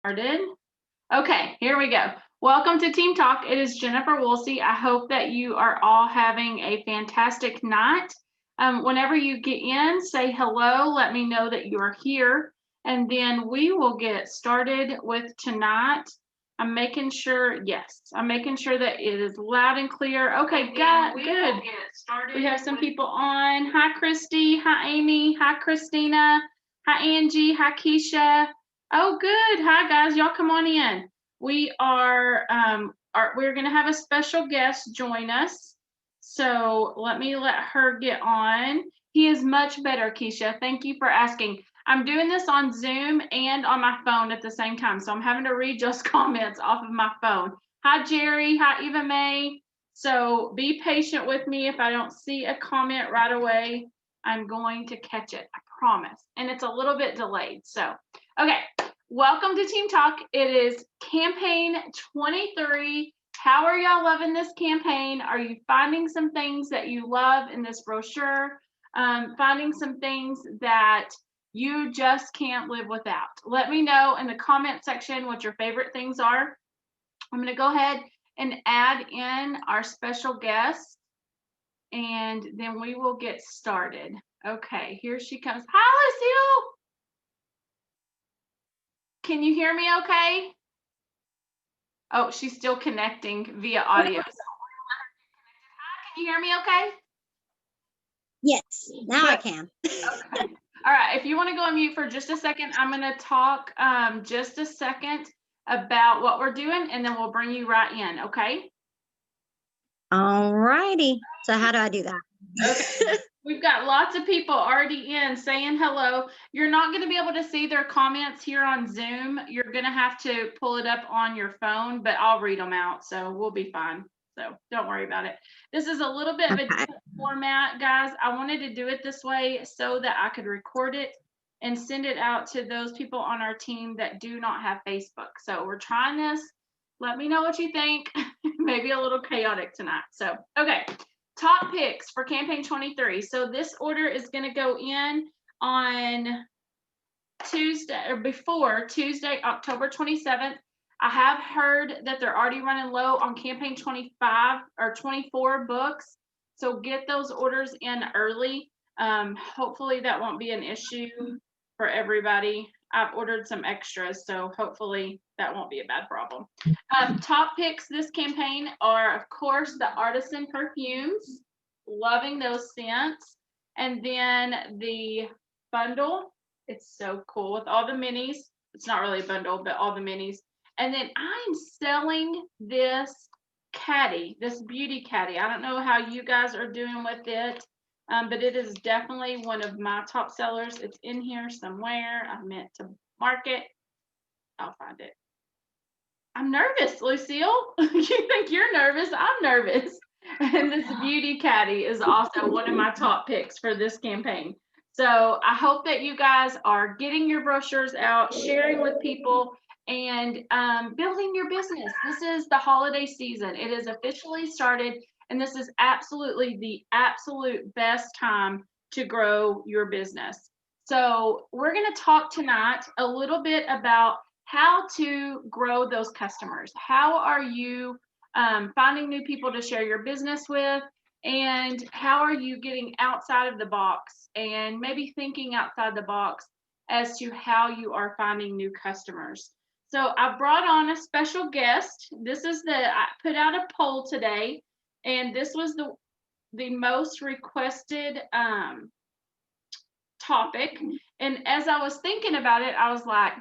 Started. Okay, here we go. Welcome to Team Talk. It is Jennifer Wolsey. I hope that you are all having a fantastic night. Whenever you get in, say hello. Let me know that you're here, and then we will get started with tonight. I'm making sure, yes, I'm making sure that it is loud and clear. Okay, good. We have some people on. Hi, Christy. Hi, Amy. Hi, Christina. Hi, Angie. Hi, Keisha. Oh, good. Hi, guys. Y'all come on in. We're going to have a special guest join us. So let her get on. He is much better, Keisha. Thank you for asking. I'm doing this on Zoom and on my phone at the same time. So I'm having to read just comments off of my phone. Hi, Jerry. Hi, Eva May. So be patient with me. If I don't see a comment right away, I'm going to catch it. I promise. And it's a little bit delayed. So, okay. Welcome to Team Talk. It is campaign 23. How are y'all loving this campaign? Are you finding some things that you love in this brochure? Finding some things that you just can't live without? Let me know in the comment section what your favorite things are. I'm going to go ahead and add in our special guest, and then we will get started. Okay, here she comes. Hi, Lucille. Can you hear me okay? Oh, she's still connecting via audio. Hi, can you hear me okay? Yes, now I can. Okay. All right, if you want to go on mute for just a second, I'm going to talk just a second about what we're doing, and then we'll bring you right in, okay? All righty. So how do I do that? Okay. We've got lots of people already in saying hello. You're not going to be able to see their comments here on Zoom. You're going to have to pull it up on your phone, but I'll read them out, so we'll be fine. So don't worry about it. This is a little bit of a different format, guys. I wanted to do it this way so that I could record it and send it out to those people on our team that do not have Facebook. So we're trying this. Let me know what you think. Maybe a little chaotic tonight. So, okay. Top picks for campaign 23. So this order is going to go in on Tuesday or before Tuesday, October 27th. I have heard that they're already running low on campaign 25 or 24 books. So get those orders in early. Hopefully that won't be an issue for everybody. I've ordered some extras, so hopefully that won't be a bad problem. Top picks this campaign are, of course, the Artisan perfumes. Loving those scents. And then the bundle. It's so cool with all the minis. It's not really a bundle, but all the minis. And then I'm selling this caddy, this beauty caddy. I don't know how you guys are doing with it. But it is definitely one of my top sellers. It's in here somewhere. I meant to mark it. I'll find it. I'm nervous, Lucille. You think you're nervous? I'm nervous. And this beauty caddy is also one of my top picks for this campaign. So I hope that you guys are getting your brochures out, sharing with people, and building your business. This is the holiday season. It is officially started. And this is absolutely the absolute best time to grow your business. So we're going to talk tonight a little bit about how to grow those customers. How are you finding new people to share your business with? And how are you getting outside of the box and maybe thinking outside the box as to how you are finding new customers? So I brought on a special guest. I put out a poll today. And this was the most requested topic. And as I was thinking about it, I was like,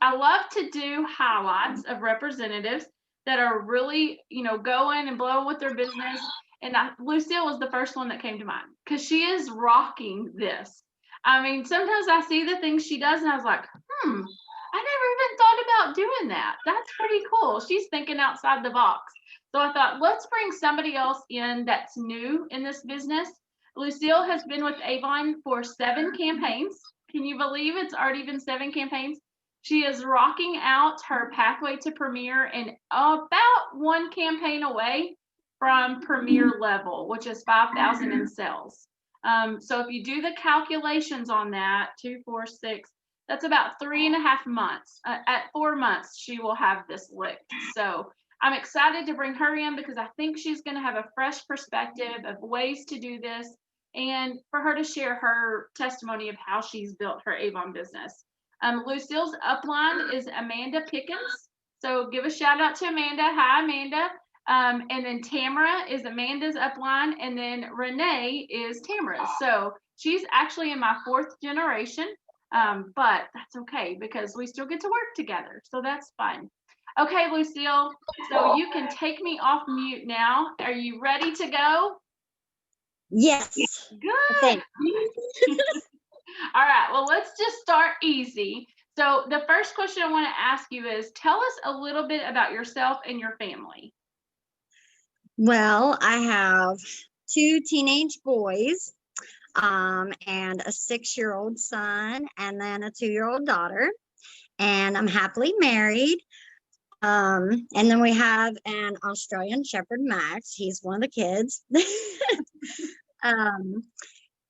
I love to do highlights of representatives that are really, going and blowing with their business. And Lucille was the first one that came to mind because she is rocking this. I mean, sometimes I see the things she does and I was like, I never even thought about doing that. That's pretty cool. She's thinking outside the box. So I thought, let's bring somebody else in that's new in this business. Lucille has been with Avon for 7 campaigns. Can you believe it's already been 7 campaigns? She is rocking out her pathway to Premier and about 1 campaign away from Premier level, which is 5,000 in sales. So if you do the calculations on that, 2, 4, 6, That's about 3.5 months. At 4 months, she will have this licked. So I'm excited to bring her in because I think she's going to have a fresh perspective of ways to do this and for her to share her testimony of how she's built her Avon business. Lucille's upline is Amanda Pickens. So give a shout out to Amanda. Hi, Amanda. And then Tamara is Amanda's upline, and then Renee is Tamara's. So she's actually in my 4th generation, but that's okay because we still get to work together. So that's fun. Okay, Lucille, so you can take me off mute now. Are you ready to go? Yes. Good. Thanks. All right, well, let's just start easy. So the first question I want to ask you is, tell us a little bit about yourself and your family. Well, I have 2 teenage boys, and a 6-year-old son, and then a 2-year-old daughter, and I'm happily married. And then we have an Australian Shepherd Max. He's one of the kids.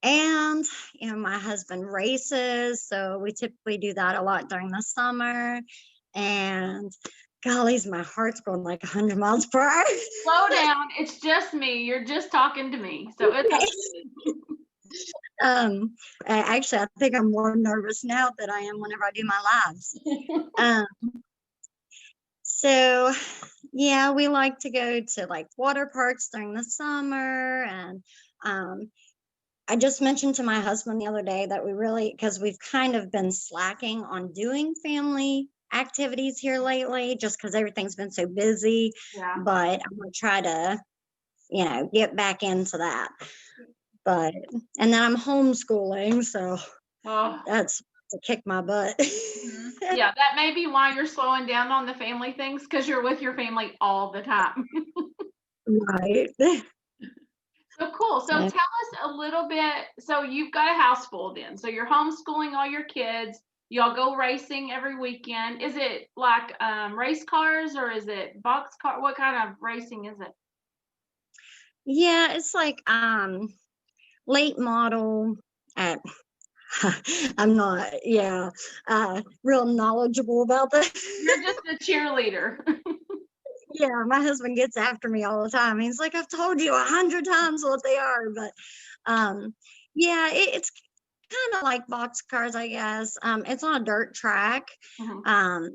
And my husband races, so we typically do that a lot during the summer. And golly's, my heart's going like 100 miles per hour. Slow down. It's just me. You're just talking to me. So it's okay. Actually, I think I'm more nervous now than I am whenever I do my lives. So yeah, we like to go to like water parks during the summer. And I just mentioned to my husband the other day that because we've kind of been slacking on doing family activities here lately, just because everything's been so busy. Yeah. But I'm gonna try to, get back into that. And then I'm homeschooling, so that's to kick my butt. Yeah, that may be why you're slowing down on the family things, because you're with your family all the time. Right. So cool. So tell us a little bit. So you've got a house full then. So you're homeschooling all your kids. Y'all go racing every weekend. Is it like race cars or is it box car? What kind of racing is it? Yeah, it's like late model. I'm not, real knowledgeable about that. You're just a cheerleader. Yeah, my husband gets after me all the time. He's like, I've told you 100 times what they are. But it's kind of like box cars, I guess. It's on a dirt track. Mhm.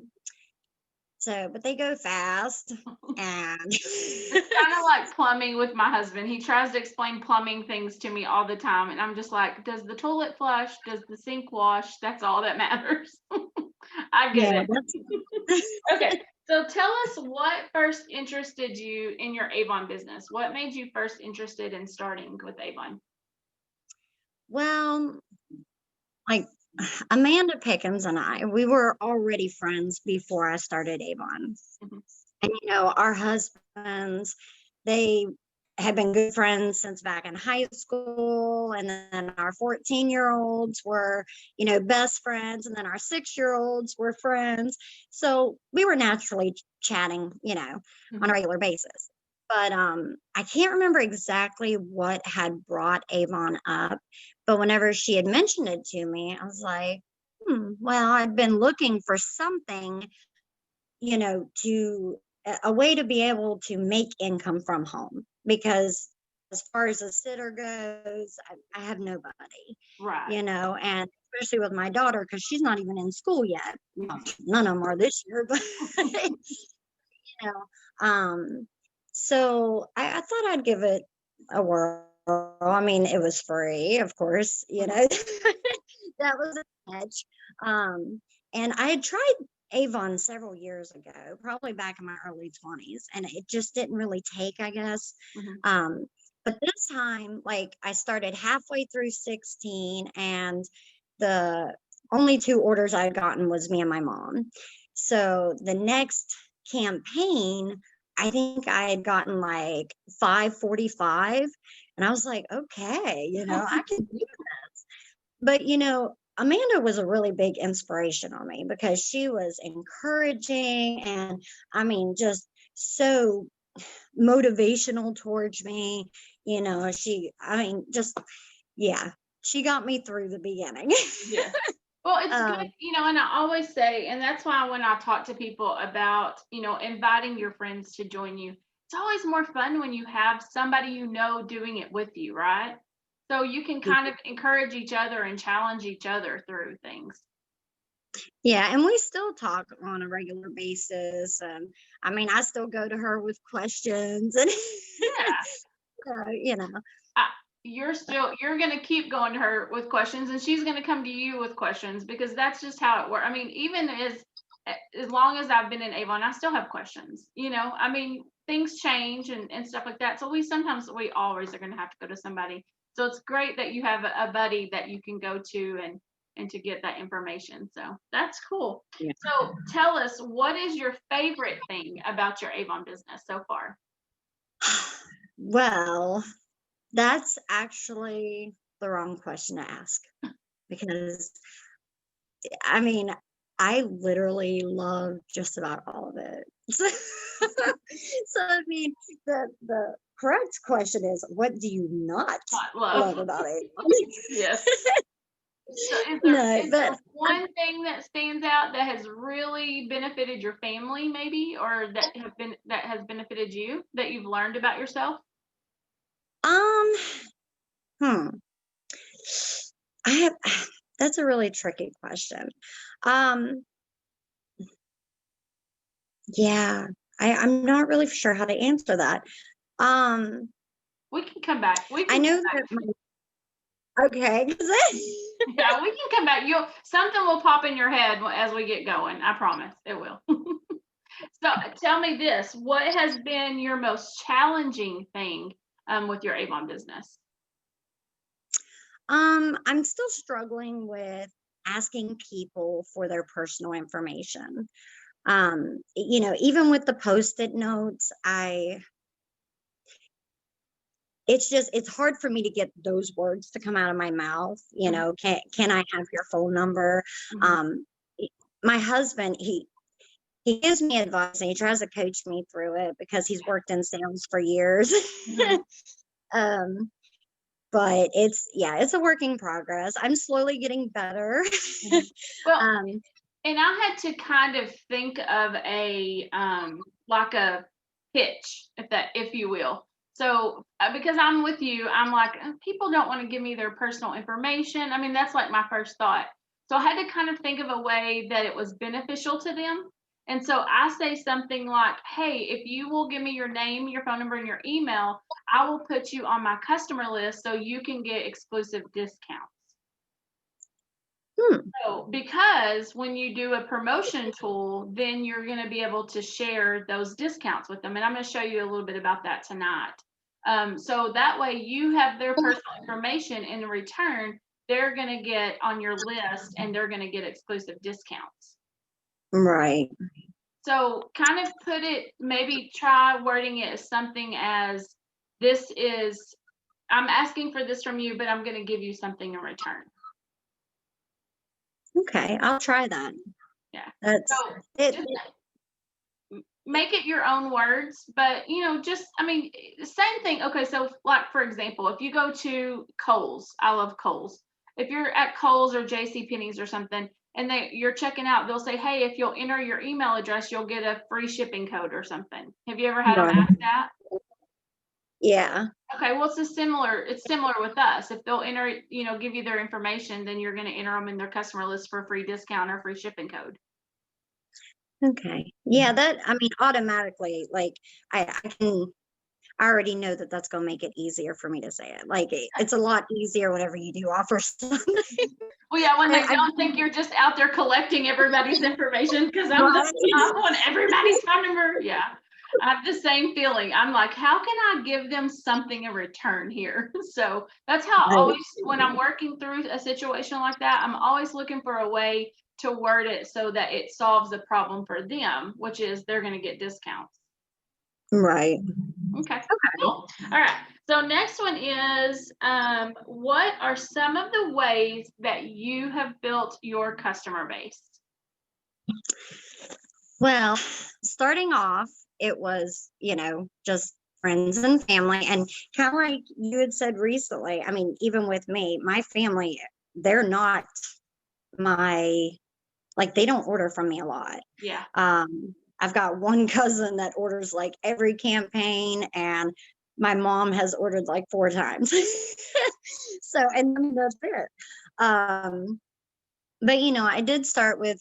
But they go fast. And It's kind of like plumbing with my husband. He tries to explain plumbing things to me all the time. And I'm just like, does the toilet flush? Does the sink wash? That's all that matters. I get it. Okay. So tell us what first interested you in your Avon business. What made you first interested in starting with Avon? Well, like Amanda Pickens and we were already friends before I started Avon. Mhm. And, our husbands, they had been good friends since back in high school. And then our 14-year-olds were, best friends. And then our 6-year-olds were friends. So we were naturally chatting, on a regular basis. But I can't remember exactly what had brought Avon up. But whenever she had mentioned it to me, I was like, well, I'd been looking for something, a way to be able to make income from home, because as far as a sitter goes, I have nobody, Right. and especially with my daughter, because she's not even in school yet. None of them are this year, but so I thought I'd give it a whirl. I mean, it was free, of course, that was a catch. And I had tried Avon several years ago, probably back in my early 20s, and it just didn't really take, I guess. Mhm. But this time, like, I started halfway through 16, and the only 2 orders I had gotten was me and my mom. So the next campaign, I think I had gotten like 545, and I was like, okay, I can do this. But Amanda was a really big inspiration on me because she was encouraging and, I mean, just so motivational towards me. She got me through the beginning. Yeah. Well, it's Um, good, and I always say, and that's why when I talk to people about, inviting your friends to join you, it's always more fun when you have somebody doing it with you, right? So you can kind of encourage each other and challenge each other through things. yeah, and we still talk on a regular basis. I mean, I still go to her with questions and, Yeah. you know, I, you're going to keep going to her with questions, and she's going to come to you with questions, because that's just how it works. I mean, even as long as I've been in Avon, I still have questions. I mean, things change and stuff like that. So we always are going to have to go to somebody. So it's great that you have a buddy that you can go to and to get that information. So that's cool. yeah. So tell us, what is your favorite thing about your Avon business so far? Well, that's actually the wrong question to ask because I mean, I literally love just about all of it. So I mean, the correct question is, what do you not Not love. love about it? Yes. So No, is there but one thing that stands out that has really benefited your family, maybe, or that has benefited you, that you've learned about yourself? um, hmm, I have. That's a really tricky question. Um, yeah, I'm not really sure how to answer that. Um, We can come back. We I can know come back. that okay. Yeah, we can come back. Something will pop in your head as we get going. I promise it will. So tell me this: what has been your most challenging thing with your Avon business? I'm still struggling with asking people for their personal information. Even with the post-it notes, it's hard for me to get those words to come out of my mouth. Mhm, Can I have your phone number? mhm, Um, my husband, he gives me advice and he tries to coach me through it because he's worked in sales for years. mhm, um, but it's a work in progress. I'm slowly getting better. mhm. Well, um, and I had to kind of think of like a pitch, if you will. So because I'm with you, I'm like, people don't want to give me their personal information. I mean, that's like my first thought. So I had to kind of think of a way that it was beneficial to them. And so I say something like, hey, if you will give me your name, your phone number, and your email, I will put you on my customer list so you can get exclusive discounts. hmm, So, because when you do a promotion tool, then you're going to be able to share those discounts with them. And I'm going to show you a little bit about that tonight. So that way you have their personal information. In return, they're going to get on your list and they're going to get exclusive discounts. right. So kind of maybe try wording it as something as, I'm asking for this from you, but I'm going to give you something in return. Okay, I'll try that. Yeah. That's So it. just make it your own words, but I mean, same thing. Okay, so like for example, if you go to Kohl's, I love Kohl's. If you're at Kohl's or JC Penney's or something, and you're checking out, they'll say, hey, if you'll enter your email address, you'll get a free shipping code or something. Have you ever had them Right. ask that? Yeah. Okay, well, it's similar with us. If they'll give you their information, then you're going to enter them in their customer list for a free discount or free shipping code. Okay. Yeah, that I mean automatically like I already know that that's going to make it easier for me to say it. Like it's a lot easier whenever you do offer something. Well, yeah, when they I don't think you're just out there collecting everybody's information, because right. I want everybody's phone number. Yeah, I have the same feeling. I'm like, how can I give them something in return here? So that's how I always, when I'm working through a situation like that, I'm always looking for a way to word it so that it solves the problem for them, which is they're going to get discounts. Right. Okay, cool. All right. So next one is, what are some of the ways that you have built your customer base? Well, starting off, it was, just friends and family. And kind of like you had said recently, I mean, even with me, my family, they're not like they don't order from me a lot. Yeah. I've got one cousin that orders like every campaign, and my mom has ordered like 4 times. So, and I mean, that's fair. But you know, I did start with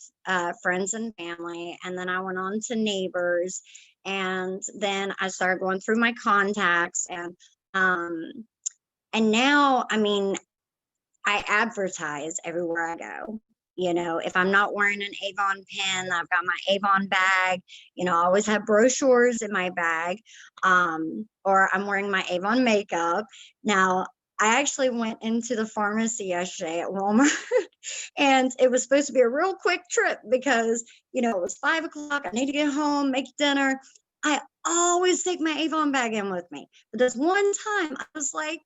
friends and family, and then I went on to neighbors, and then I started going through my contacts, and now, I mean, I advertise everywhere I go. You know, if I'm not wearing an Avon pin, I've got my Avon bag. You know, I always have brochures in my bag, or I'm wearing my Avon makeup. Now, I actually went into the pharmacy yesterday at Walmart, and it was supposed to be a real quick trip because, you know, it was 5 o'clock. I need to get home, make dinner. I always take my Avon bag in with me. But this one time I was like,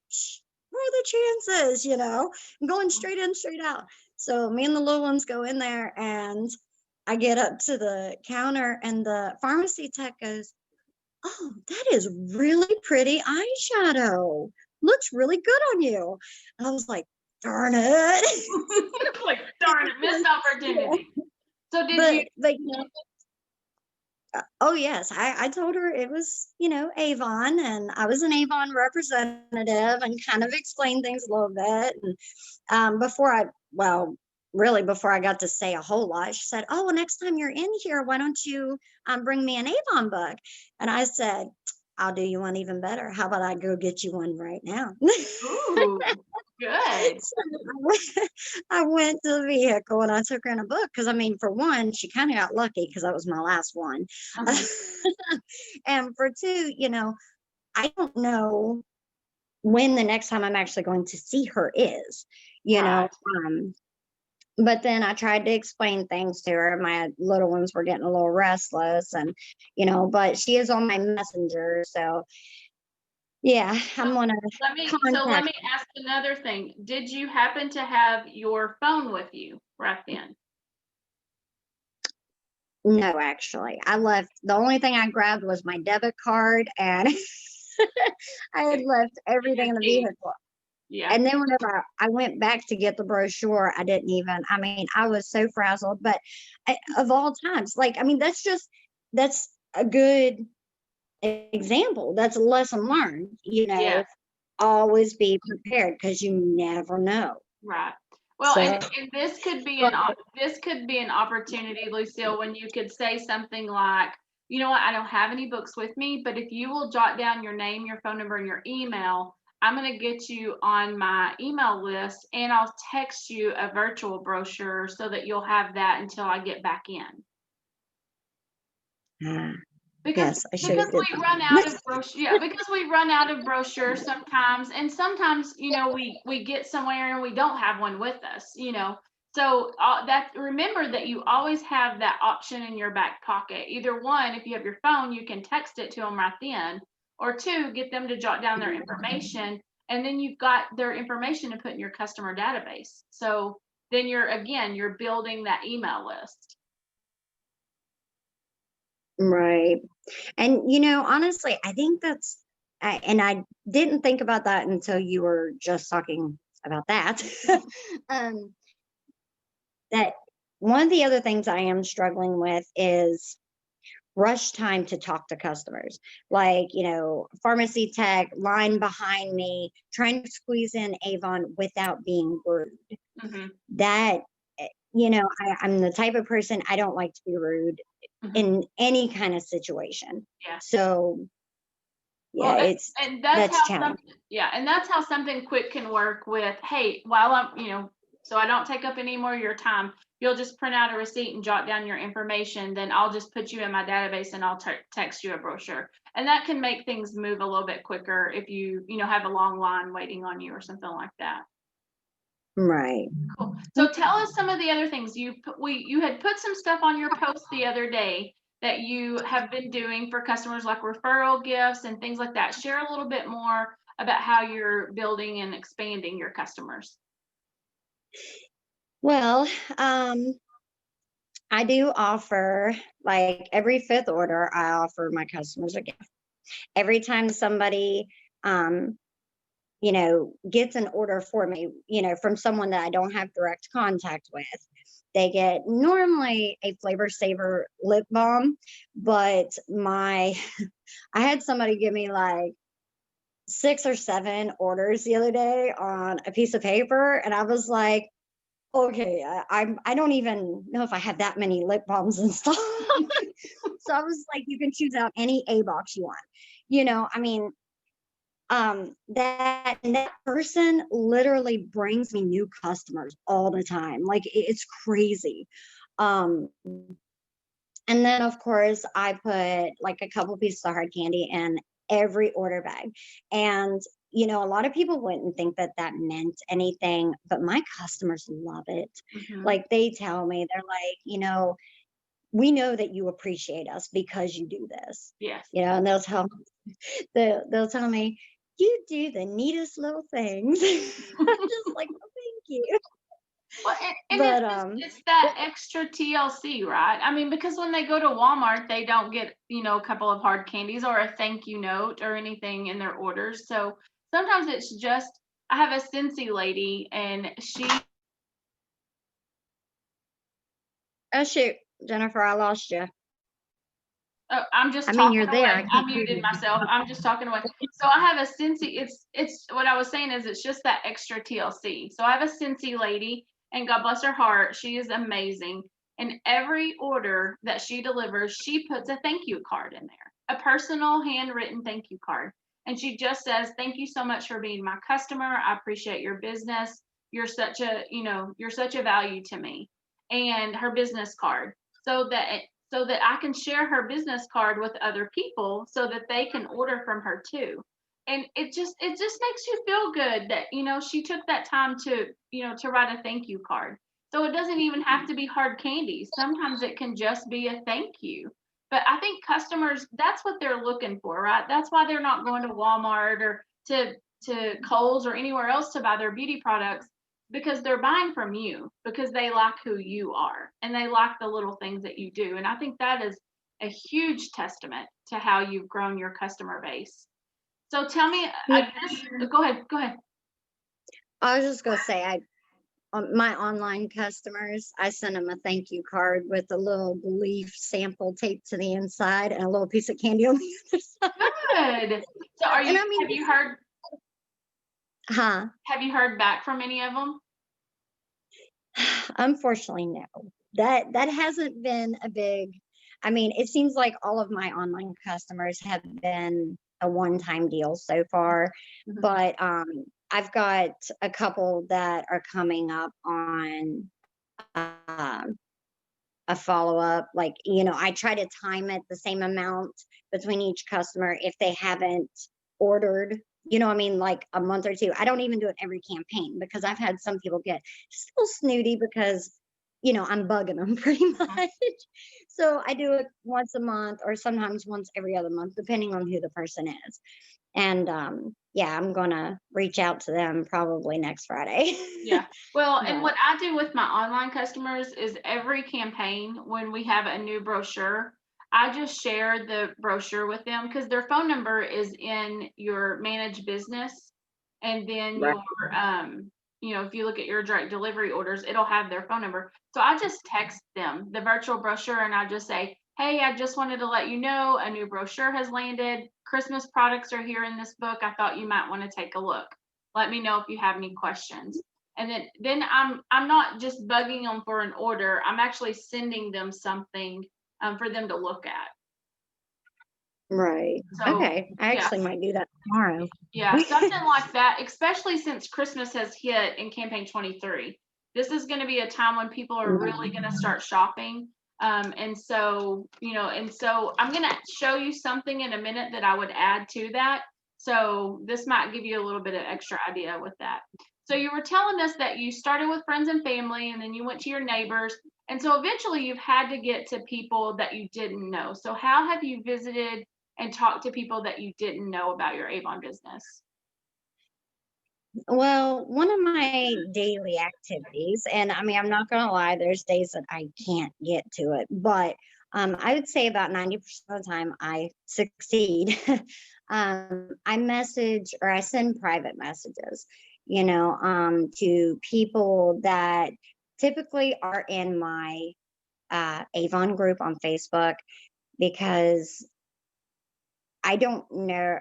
what are the chances? You know, I'm going straight in, straight out. So me and the little ones go in there, and I get up to the counter, and the pharmacy tech goes, "Oh, that is really pretty eyeshadow. Looks really good on you." And I was like, darn it. Like, darn it, missed opportunity. So But you know, oh yes, I told her it was, you know, Avon, and I was an Avon representative, and kind of explained things a little bit. And really before I got to say a whole lot, she said, "Oh, well, next time you're in here, why don't you bring me an Avon book?" And I said, "I'll do you one even better. How about I go get you one right now?" Ooh, good. So I went to the vehicle and I took her in a book because, I mean, for one, she kind of got lucky because that was my last one. And for two, you know, I don't know when the next time I'm actually going to see her is, you know. Right. But then I tried to explain things to her. My little ones were getting a little restless, and, you know, but she is on my messenger. So, yeah, I'm going to Let me contact. ask another thing. Did you happen to have your phone with you right then? No, actually, I left. The only thing I grabbed was my debit card, and I had left everything in the vehicle. Yeah. And then whenever I went back to get the brochure, I didn't even, I mean, I was so frazzled. But of all times, like, I mean, that's a good example. That's a lesson learned, you know, Yeah. always be prepared because you never know. Right. Well, So, and this could be an opportunity, Lucille, when you could say something like, you know what, I don't have any books with me, but if you will jot down your name, your phone number, and your email, I'm going to get you on my email list, and I'll text you a virtual brochure so that you'll have that until I get back in. yes, I should have Because did we run out of brochure, yeah, because we run out of brochures sometimes, and sometimes, you know, we get somewhere and we don't have one with us, you know. So that, remember that you always have that option in your back pocket. Either one, if you have your phone, you can text it to them right then, or two, get them to jot down their information, and then you've got their information to put in your customer database. So then you're building that email list. Right. And, you know, honestly, I think and I didn't think about that until you were just talking about that. That one of the other things I am struggling with is rush time to talk to customers. Like, you know, pharmacy tech, line behind me, trying to squeeze in Avon without being rude. Mm-hmm. That, you know, I'm the type of person, I don't like to be rude. Mm-hmm. In any kind of situation. Yeah. So yeah, well, and that's how something quick can work with, hey, while I'm, you know, so I don't take up any more of your time, you'll just print out a receipt and jot down your information, then I'll just put you in my database and I'll text you a brochure. And that can make things move a little bit quicker if you know, have a long line waiting on you or something like that. Right. Cool. So tell us some of the other things you had put some stuff on your post the other day that you have been doing for customers, like referral gifts and things like that. Share a little bit more about how you're building and expanding your customers. Well, I do offer, like, every 5th order, I offer my customers a gift. Every time somebody, you know, gets an order for me, you know, from someone that I don't have direct contact with, they get normally a Flavor Saver lip balm, but I had somebody give me like 6 or 7 orders the other day on a piece of paper, and I was like, okay, I don't even know if I have that many lip balms in stock. So I was like, you can choose out any A box you want. I mean, that person literally brings me new customers all the time. Like it's crazy. Um, and then of course I put like a couple pieces of hard candy in every order bag. And a lot of people wouldn't think that that meant anything, but my customers love it. Like they tell me, they're like, we know that you appreciate us because you do this. Yes. And they'll tell me, you do the neatest little things. I'm just like, oh, thank you. Well, and it's that extra TLC, right? I mean, because when they go to Walmart, they don't get, a couple of hard candies or a thank you note or anything in their orders. So sometimes it's just, I have a Scentsy lady and she. Oh, shoot, Jennifer, I lost you. Oh, I'm just I mean, talking you're there. away. I muted myself. I'm just talking away. So I have a Scentsy. It's what I was saying is it's just that extra TLC. So I have a Scentsy lady, and God bless her heart, she is amazing. And every order that she delivers, she puts a thank you card in there, a personal handwritten thank you card. And she just says, "Thank you so much for being my customer. I appreciate your business. You're such a value to me." And her business card. So that I can share her business card with other people so that they can order from her too. And it just makes you feel good that, she took that time to write a thank you card. So it doesn't even have to be hard candy. Sometimes it can just be a thank you. But I think customers, that's what they're looking for, right? That's why they're not going to Walmart or to Kohl's or anywhere else to buy their beauty products, because they're buying from you because they like who you are and they like the little things that you do. And I think that is a huge testament to how you've grown your customer base. So tell me, go ahead. I was just going to say, my online customers, I send them a thank you card with a little leaf sample taped to the inside and a little piece of candy on the other side. Good. So have you heard? Huh? Have you heard back from any of them? Unfortunately, no. That hasn't been a big. I mean, it seems like all of my online customers have been a one-time deal so far, but I've got a couple that are coming up on a follow-up. Like, I try to time it the same amount between each customer if they haven't ordered. Like a month or two. I don't even do it every campaign because I've had some people get just a little snooty because, I'm bugging them pretty much. So I do it once a month or sometimes once every other month, depending on who the person is. And yeah, I'm going to reach out to them probably next Friday. Yeah. Well, and what I do with my online customers is every campaign, when we have a new brochure, I just share the brochure with them because their phone number is in your managed business. And then if you look at your direct delivery orders, it'll have their phone number. So I just text them the virtual brochure and I just say, "Hey, I just wanted to let you know a new brochure has landed. Christmas products are here in this book. I thought you might want to take a look. Let me know if you have any questions." And then I'm not just bugging them for an order. I'm actually sending them something for them to look at. Right. So, okay. I actually might do that tomorrow. Yeah, something like that, especially since Christmas has hit in campaign 23. This is going to be a time when people are really going to start shopping. And so I'm going to show you something in a minute that I would add to that. So this might give you a little bit of extra idea with that. So you were telling us that you started with friends and family, and then you went to your neighbors. And so eventually you've had to get to people that you didn't know. So how have you visited and talked to people that you didn't know about your Avon business? Well, one of my daily activities, and I mean, I'm not going to lie, there's days that I can't get to it, but I would say about 90% of the time I succeed. I message or I send private messages, to people that typically are in my Avon group on Facebook, because I don't know.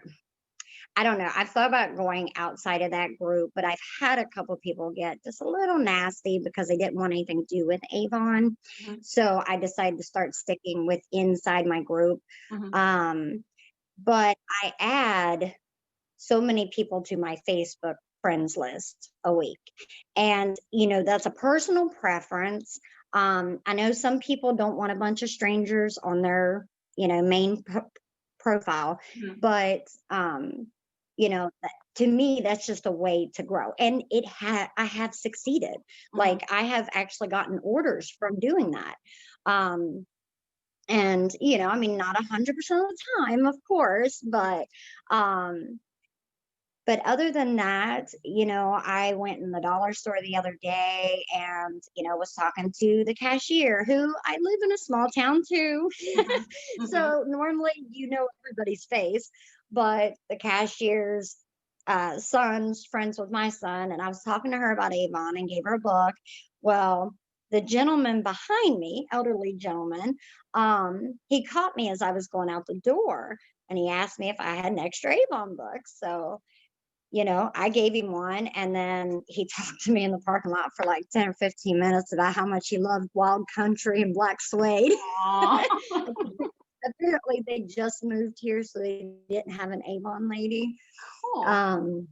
I don't know. I've thought about going outside of that group, but I've had a couple people get just a little nasty because they didn't want anything to do with Avon. Mhm. So I decided to start sticking with inside my group. Mhm. But I add so many people to my Facebook friends list a week. And, that's a personal preference. I know some people don't want a bunch of strangers on their, main profile, Mhm. but, to me, that's just a way to grow. And I have succeeded. Mhm. Like, I have actually gotten orders from doing that. And, I mean, not 100% of the time, of course, but other than that, I went in the dollar store the other day and, was talking to the cashier, who I live in a small town too. Mhm. Mhm. So normally, everybody's face, but the cashier's son's friends with my son. And I was talking to her about Avon and gave her a book. Well, the gentleman behind me, elderly gentleman, he caught me as I was going out the door, and he asked me if I had an extra Avon book. So, I gave him one, and then he talked to me in the parking lot for like 10 or 15 minutes about how much he loved Wild Country and Black Suede. Aw. Apparently, they just moved here, so they didn't have an Avon lady. Cool.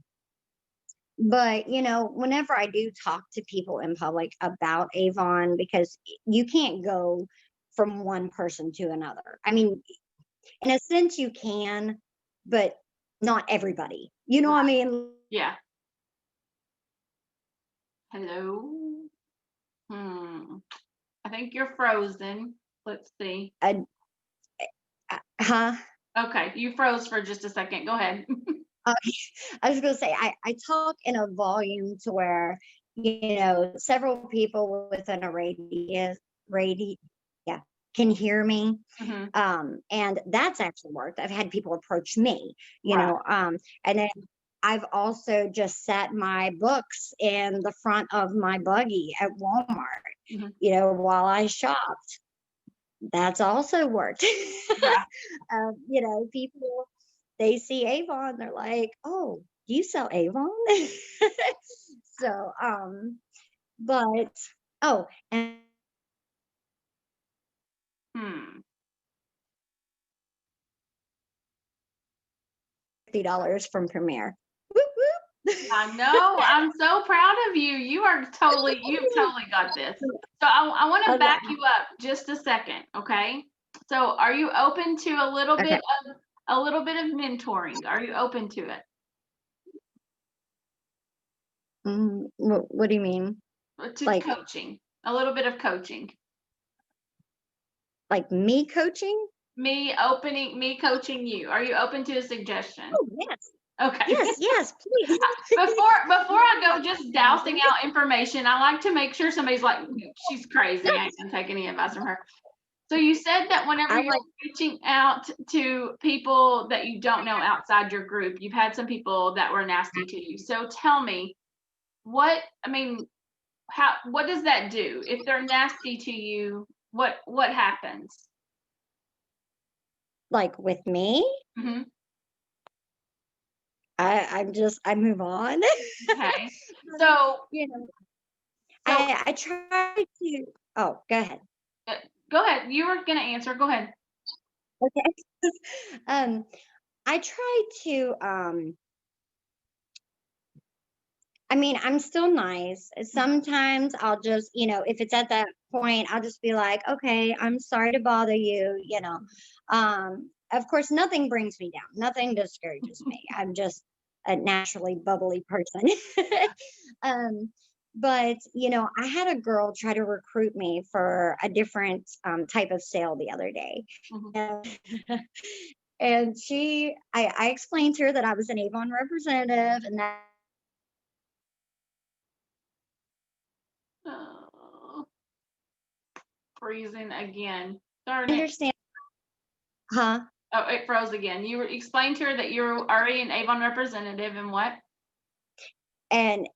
But, whenever I do talk to people in public about Avon, because you can't go from one person to another. I mean, in a sense, you can, but not everybody. You know what I mean? Yeah. Hello? I think you're frozen. Let's see. Huh? Okay, you froze for just a second. Go ahead. I was going to say, I talk in a volume to where, several people within a yeah, can hear me. Mhm. And that's actually worked. I've had people approach me, Right. And then I've also just set my books in the front of my buggy at Walmart, Mhm. while I shopped. That's also worked. Yeah. People, they see Avon, they're like, "Oh, do you sell Avon?" So, but oh, and Hmm. $50 from Premier. Whoop, whoop. I know. I'm so proud of you. You've totally got this. So I want to I back love- you up just a second, okay? So are you open to a little Okay. bit of mentoring? Are you open to it? What do you mean? To Like, coaching. A little bit of coaching. me coaching? Me coaching you. Are you open to a suggestion? Oh, yes. Okay. Yes, please. Before I go just dousing out information, I like to make sure somebody's like, she's crazy. I ain't gonna take any advice from her. So you said that whenever I you're like, reaching out to people that you don't know outside your group, you've had some people that were nasty to you. So tell me, what does that do? If they're nasty to you, what happens? with me, Hmm. I move on. Okay. So you know, so I try to, oh, go ahead. go ahead. You were gonna answer. Go ahead. Okay. um, I try to, I mean, I'm still nice. Sometimes I'll just, if it's at that point, I'll just be like, okay, I'm sorry to bother you. Of course, nothing brings me down. Nothing discourages me. I'm just a naturally bubbly person. um, but, I had a girl try to recruit me for a different type of sale the other day. Mhm. And I explained to her that I was an Avon representative and that Oh, freezing again. I Darn it. understand. Huh? Oh, it froze again. You explained to her that you're already an Avon representative and what? And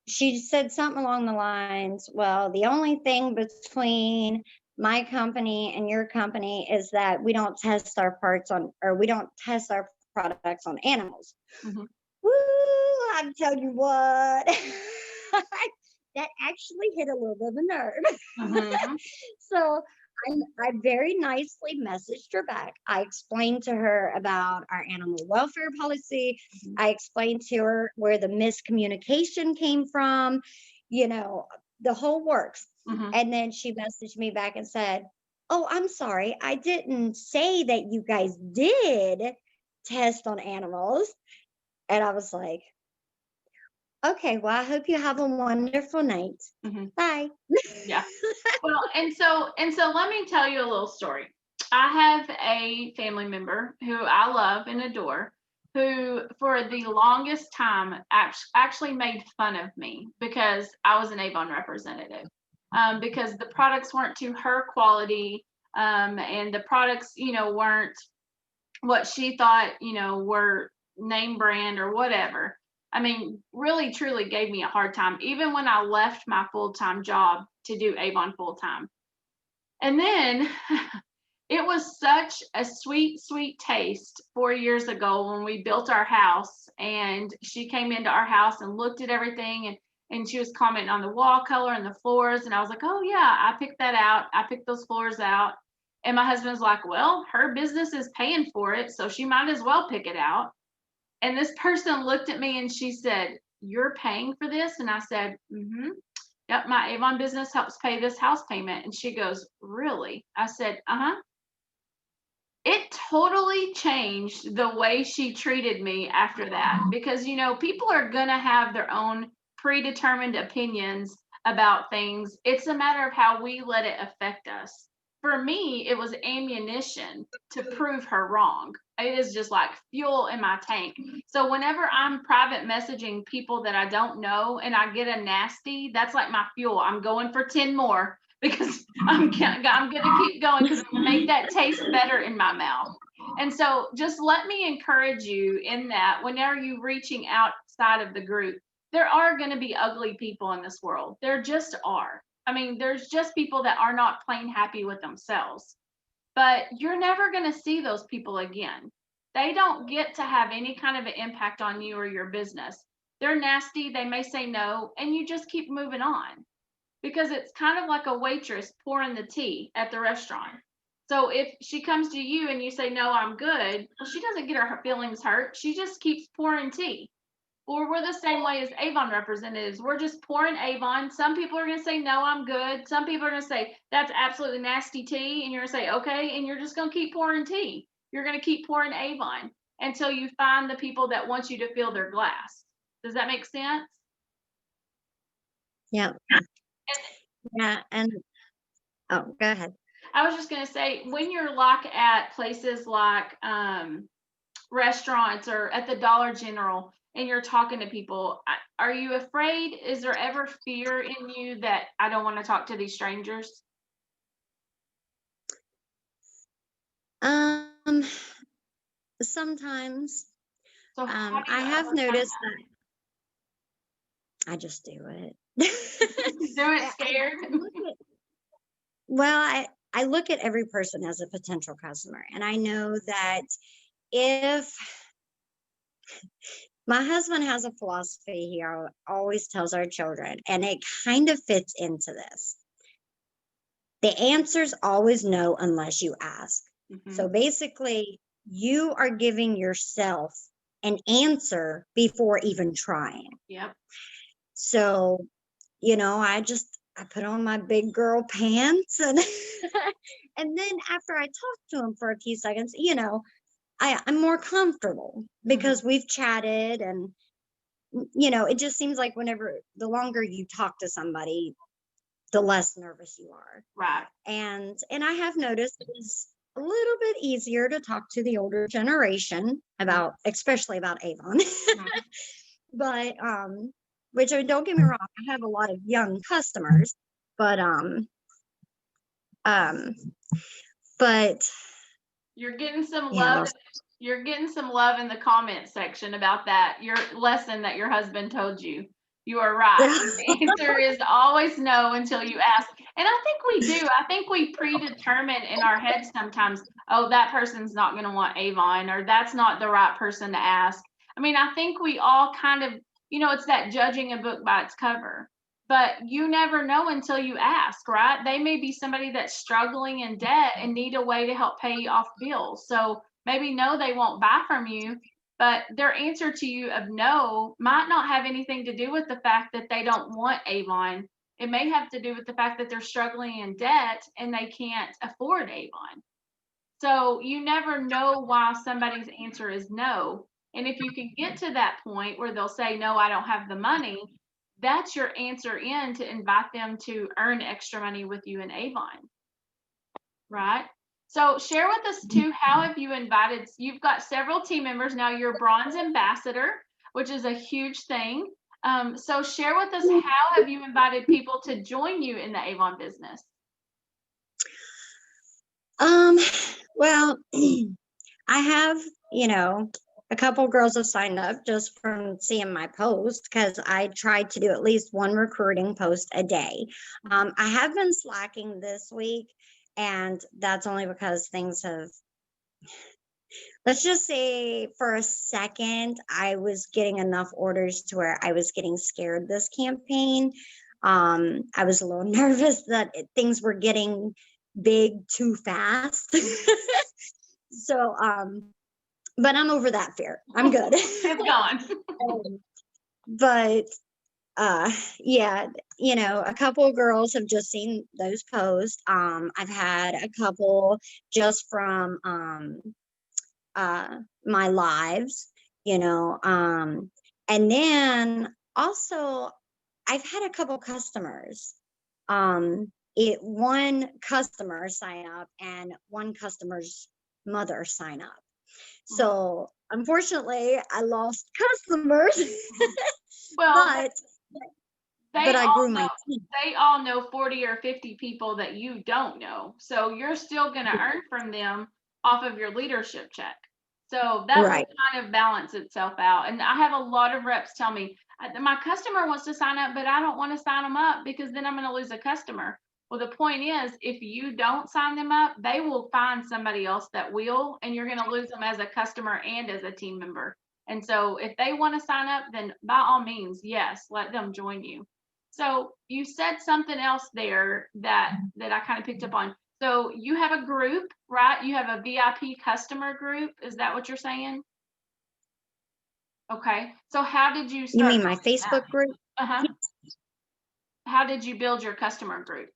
she said something along the lines, well, the only thing between my company and your company is that we don't test our parts on, or we don't test our products on animals. Mhm. Woo, I'm telling you what, that actually hit a little bit of a nerve. Mhm. So I very nicely messaged her back. I explained to her about our animal welfare policy. Mhm. I explained to her where the miscommunication came from, you know, the whole works. Mhm. And then she messaged me back and said, oh, I'm sorry. I didn't say that you guys did test on animals. And I was like, okay, well, I hope you have a wonderful night. Mhm. Bye. Yeah. Well, and so let me tell you a little story. I have a family member who I love and adore, who for the longest time actually made fun of me because I was an Avon representative. Because the products weren't to her quality, and the products, weren't what she thought, were name brand or whatever. I mean, really truly gave me a hard time, even when I left my full-time job to do Avon full time. And then it was such a sweet, sweet taste 4 years ago when we built our house and she came into our house and looked at everything, and she was commenting on the wall color and the floors. And I was like, oh, yeah, I picked that out. I picked those floors out. And my husband's like, well, her business is paying for it, so she might as well pick it out. And this person looked at me and she said, you're paying for this? And I said, mm-hmm. Yep, my Avon business helps pay this house payment. And she goes, really? I said, uh-huh. It totally changed the way she treated me after that, because people are going to have their own predetermined opinions about things. It's a matter of how we let it affect us. For me, it was ammunition to prove her wrong. It is just like fuel in my tank. So whenever I'm private messaging people that I don't know and I get a nasty, that's like my fuel. I'm going for 10 more because I'm going to keep going because I'm going to make that taste better in my mouth. And so just let me encourage you in that whenever you're reaching outside of the group, there are going to be ugly people in this world. There just are. I mean, there's just people that are not plain happy with themselves. But you're never going to see those people again. They don't get to have any kind of an impact on you or your business. They're nasty. They may say no, and you just keep moving on, because it's kind of like a waitress pouring the tea at the restaurant. So if she comes to you and you say, no, I'm good, well, she doesn't get her feelings hurt. She just keeps pouring tea. Or we're the same way as Avon representatives. We're just pouring Avon. Some people are going to say, no, I'm good. Some people are going to say, that's absolutely nasty tea. And you're going to say, okay. And you're just going to keep pouring tea. You're going to keep pouring Avon until you find the people that want you to fill their glass. Does that make sense? Yeah. Yeah. And oh, go ahead. I was just going to say, when you're like at places like restaurants or at the Dollar General and you're talking to people, are you afraid? Is there ever fear in you that I don't want to talk to these strangers? Sometimes. So how do I you have overcome noticed that? that I just do it. Do it scared? Well, I look at every person as a potential customer, and I know that if my husband has a philosophy he always tells our children, and it kind of fits into this. The answer's always no unless you ask. Mm-hmm. So basically, you are giving yourself an answer before even trying. Yep. So, I put on my big girl pants and and then after I talk to him for a few seconds, I'm more comfortable because we've chatted and it just seems like whenever the longer you talk to somebody, the less nervous you are. Right. And I have noticed it's a little bit easier to talk to the older generation about, especially about Avon. But which don't get me wrong, I have a lot of young customers, but but You're getting some yeah, love. You're getting some love in the comment section about that, your lesson that your husband told you. You are right. The answer is always no until you ask. And I think we do. I think we predetermine in our heads sometimes, oh, that person's not going to want Avon, or that's not the right person to ask. I mean, I think we all kind of, it's that judging a book by its cover. But you never know until you ask, right? They may be somebody that's struggling in debt and need a way to help pay off bills. So maybe no, they won't buy from you, but their answer to you of no might not have anything to do with the fact that they don't want Avon. It may have to do with the fact that they're struggling in debt and they can't afford Avon. So you never know why somebody's answer is no. And if you can get to that point where they'll say, no, I don't have the money, that's your answer in to invite them to earn extra money with you in Avon. Right? So share with us too, how have you invited, you've got several team members now, you're a bronze ambassador, which is a huge thing. So share with us, how have you invited people to join you in the Avon business? Well, I have, a couple girls have signed up just from seeing my post, because I tried to do at least one recruiting post a day. I have been slacking this week, and that's only because things have, let's just say for a second, I was getting enough orders to where I was getting scared this campaign. I was a little nervous that things were getting big too fast. So, but I'm over that fear. I'm good. It's gone. But yeah, a couple of girls have just seen those posts. I've had a couple just from my lives, and then also I've had a couple customers. One customer sign up and one customer's mother sign up. So unfortunately, I lost customers. Well, but I grew my team. They all know 40 or 50 people that you don't know. So you're still going to earn from them off of your leadership check. So that will kind of balance itself out. And I have a lot of reps tell me, my customer wants to sign up, but I don't want to sign them up because then I'm going to lose a customer. Well, the point is, if you don't sign them up, they will find somebody else that will, and you're going to lose them as a customer and as a team member. And so if they want to sign up, then by all means, yes, let them join you. So you said something else there that I kind of picked up on. So you have a group, right? You have a VIP customer group. Is that what you're saying? Okay. So how did you start? You mean my Facebook group? Uh-huh. How did you build your customer group?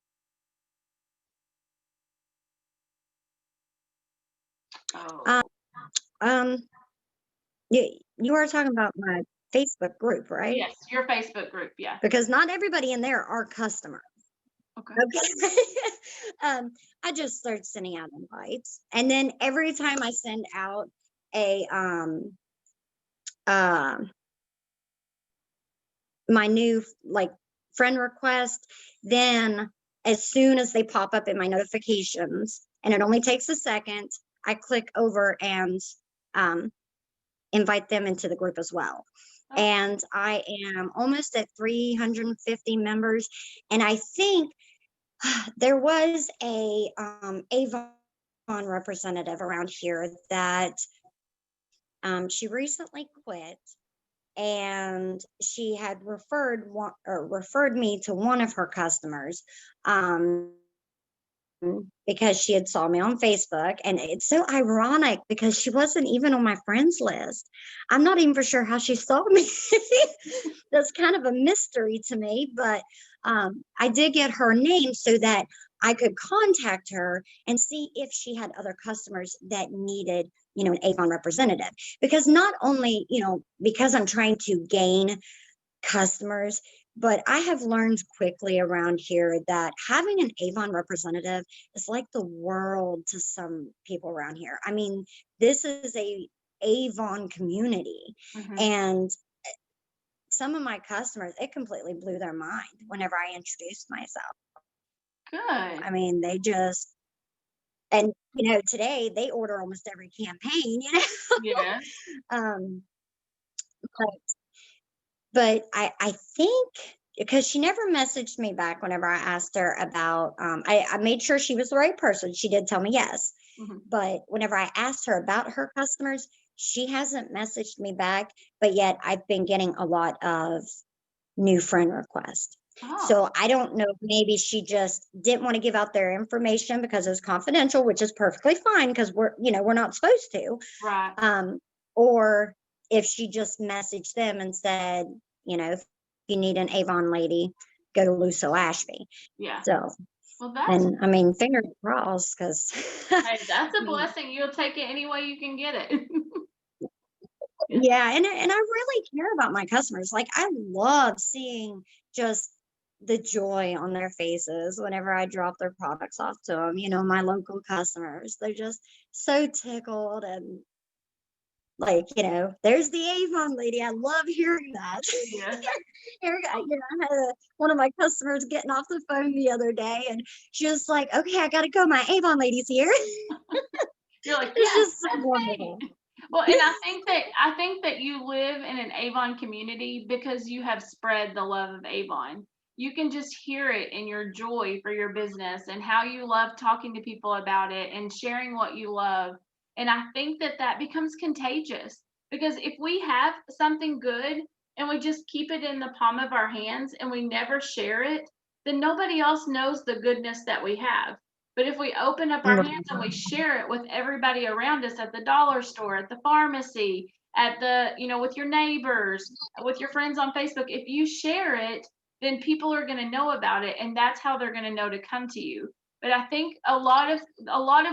You are talking about my Facebook group, right? Yes, your Facebook group, yeah. Because not everybody in there are customers. Okay. I just start sending out invites, and then every time I send out a my new friend request, then as soon as they pop up in my notifications, and it only takes a second, I click over and invite them into the group as well. Oh. And I am almost at 350 members, and I think there was a AVON representative around here that she recently quit, and she had referred me to one of her customers because she had saw me on Facebook. And it's so ironic because she wasn't even on my friends list. I'm not even for sure how she saw me. That's kind of a mystery to me, but I did get her name so that I could contact her and see if she had other customers that needed, an AVON representative. Because not only, because I'm trying to gain customers, but I have learned quickly around here that having an AVON representative is like the world to some people around here. I mean, this is a AVON community. Mm-hmm. And some of my customers, it completely blew their mind whenever I introduced myself. Good. I mean, they just, and today they order almost every campaign, Yeah. but I think because she never messaged me back whenever I asked her about, I made sure she was the right person. She did tell me yes. Mhm. But whenever I asked her about her customers, she hasn't messaged me back. But yet I've been getting a lot of new friend requests. Oh, So I don't know if maybe she just didn't want to give out their information because it was confidential, which is perfectly fine because we're not supposed to. right. Or if she just messaged them and said, if you need an Avon lady, go to Loucille Ashby. Yeah. So, Well, that's and I mean, fingers crossed, because hey, that's a blessing. You'll take it any way you can get it. Yeah. yeah, and I really care about my customers. Like, I love seeing just the joy on their faces whenever I drop their products off to them. My local customers, they're just so tickled, and like, there's the Avon lady. I love hearing that. Yeah. I had one of my customers getting off the phone the other day, and she was like, "Okay, I gotta go. My Avon lady's here." You're like, It's yes, just so that's me. wonderful. Well, and I think that you live in an Avon community because you have spread the love of Avon. You can just hear it in your joy for your business and how you love talking to people about it and sharing what you love. And I think that that becomes contagious because if we have something good and we just keep it in the palm of our hands and we never share it, then nobody else knows the goodness that we have. But if we open up our hands and we share it with everybody around us at the dollar store, at the pharmacy, at with your neighbors, with your friends on Facebook, if you share it, then people are going to know about it, and that's how they're going to know to come to you. But I think a lot of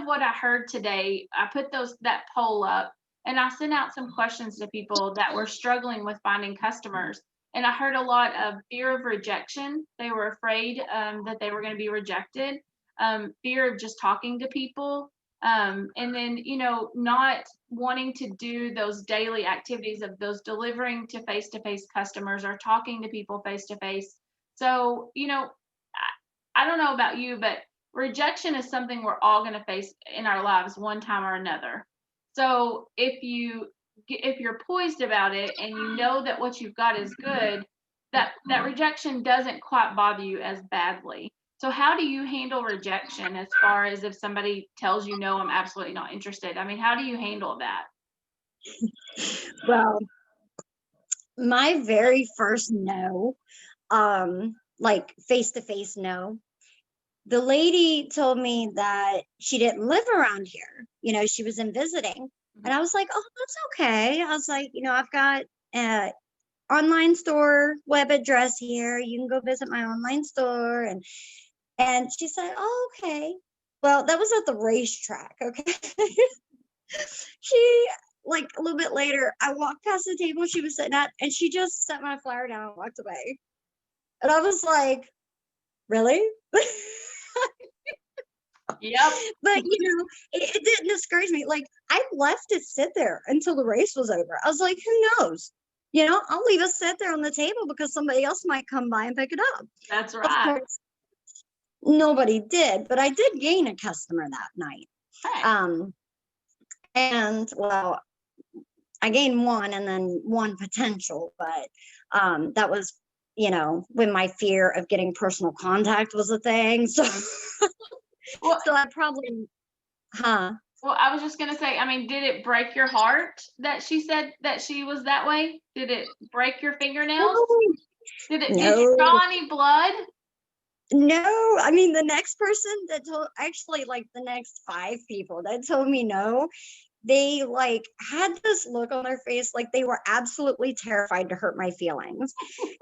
what I heard today, I put that poll up, and I sent out some questions to people that were struggling with finding customers. And I heard a lot of fear of rejection. They were afraid that they were going to be rejected, fear of just talking to people, and then not wanting to do those daily activities of those delivering to face customers or talking to people face to face. So I don't know about you, but rejection is something we're all going to face in our lives one time or another. So if you're poised about it and you know that what you've got is good, that rejection doesn't quite bother you as badly. So how do you handle rejection as far as if somebody tells you, no, I'm absolutely not interested? I mean, how do you handle that? Well, my very first no, like face to face no, the lady told me that she didn't live around here. She was in visiting. And I was like, oh, that's okay. I was like, I've got an online store web address here. You can go visit my online store. And she said, oh, okay. Well, that was at the racetrack. Okay. She, like, a little bit later, I walked past the table she was sitting at, and she just set my flyer down and walked away. And I was like, really? Yep. But it didn't discourage me. Like, I left it sit there until the race was over. I was like, who knows? I'll leave it sit there on the table because somebody else might come by and pick it up. That's Of right. course, nobody did, but I did gain a customer that night. Hey. And well, I gained one and then one potential, but that was, when my fear of getting personal contact was a thing. So, Well, so I probably, well, I was just gonna say, I mean, did it break your heart that she said that she was that way? Did it break your fingernails? Did you draw any blood? No, I mean, the next person that told, actually, like, the next 5 people that told me no, they like had this look on their face like they were absolutely terrified to hurt my feelings.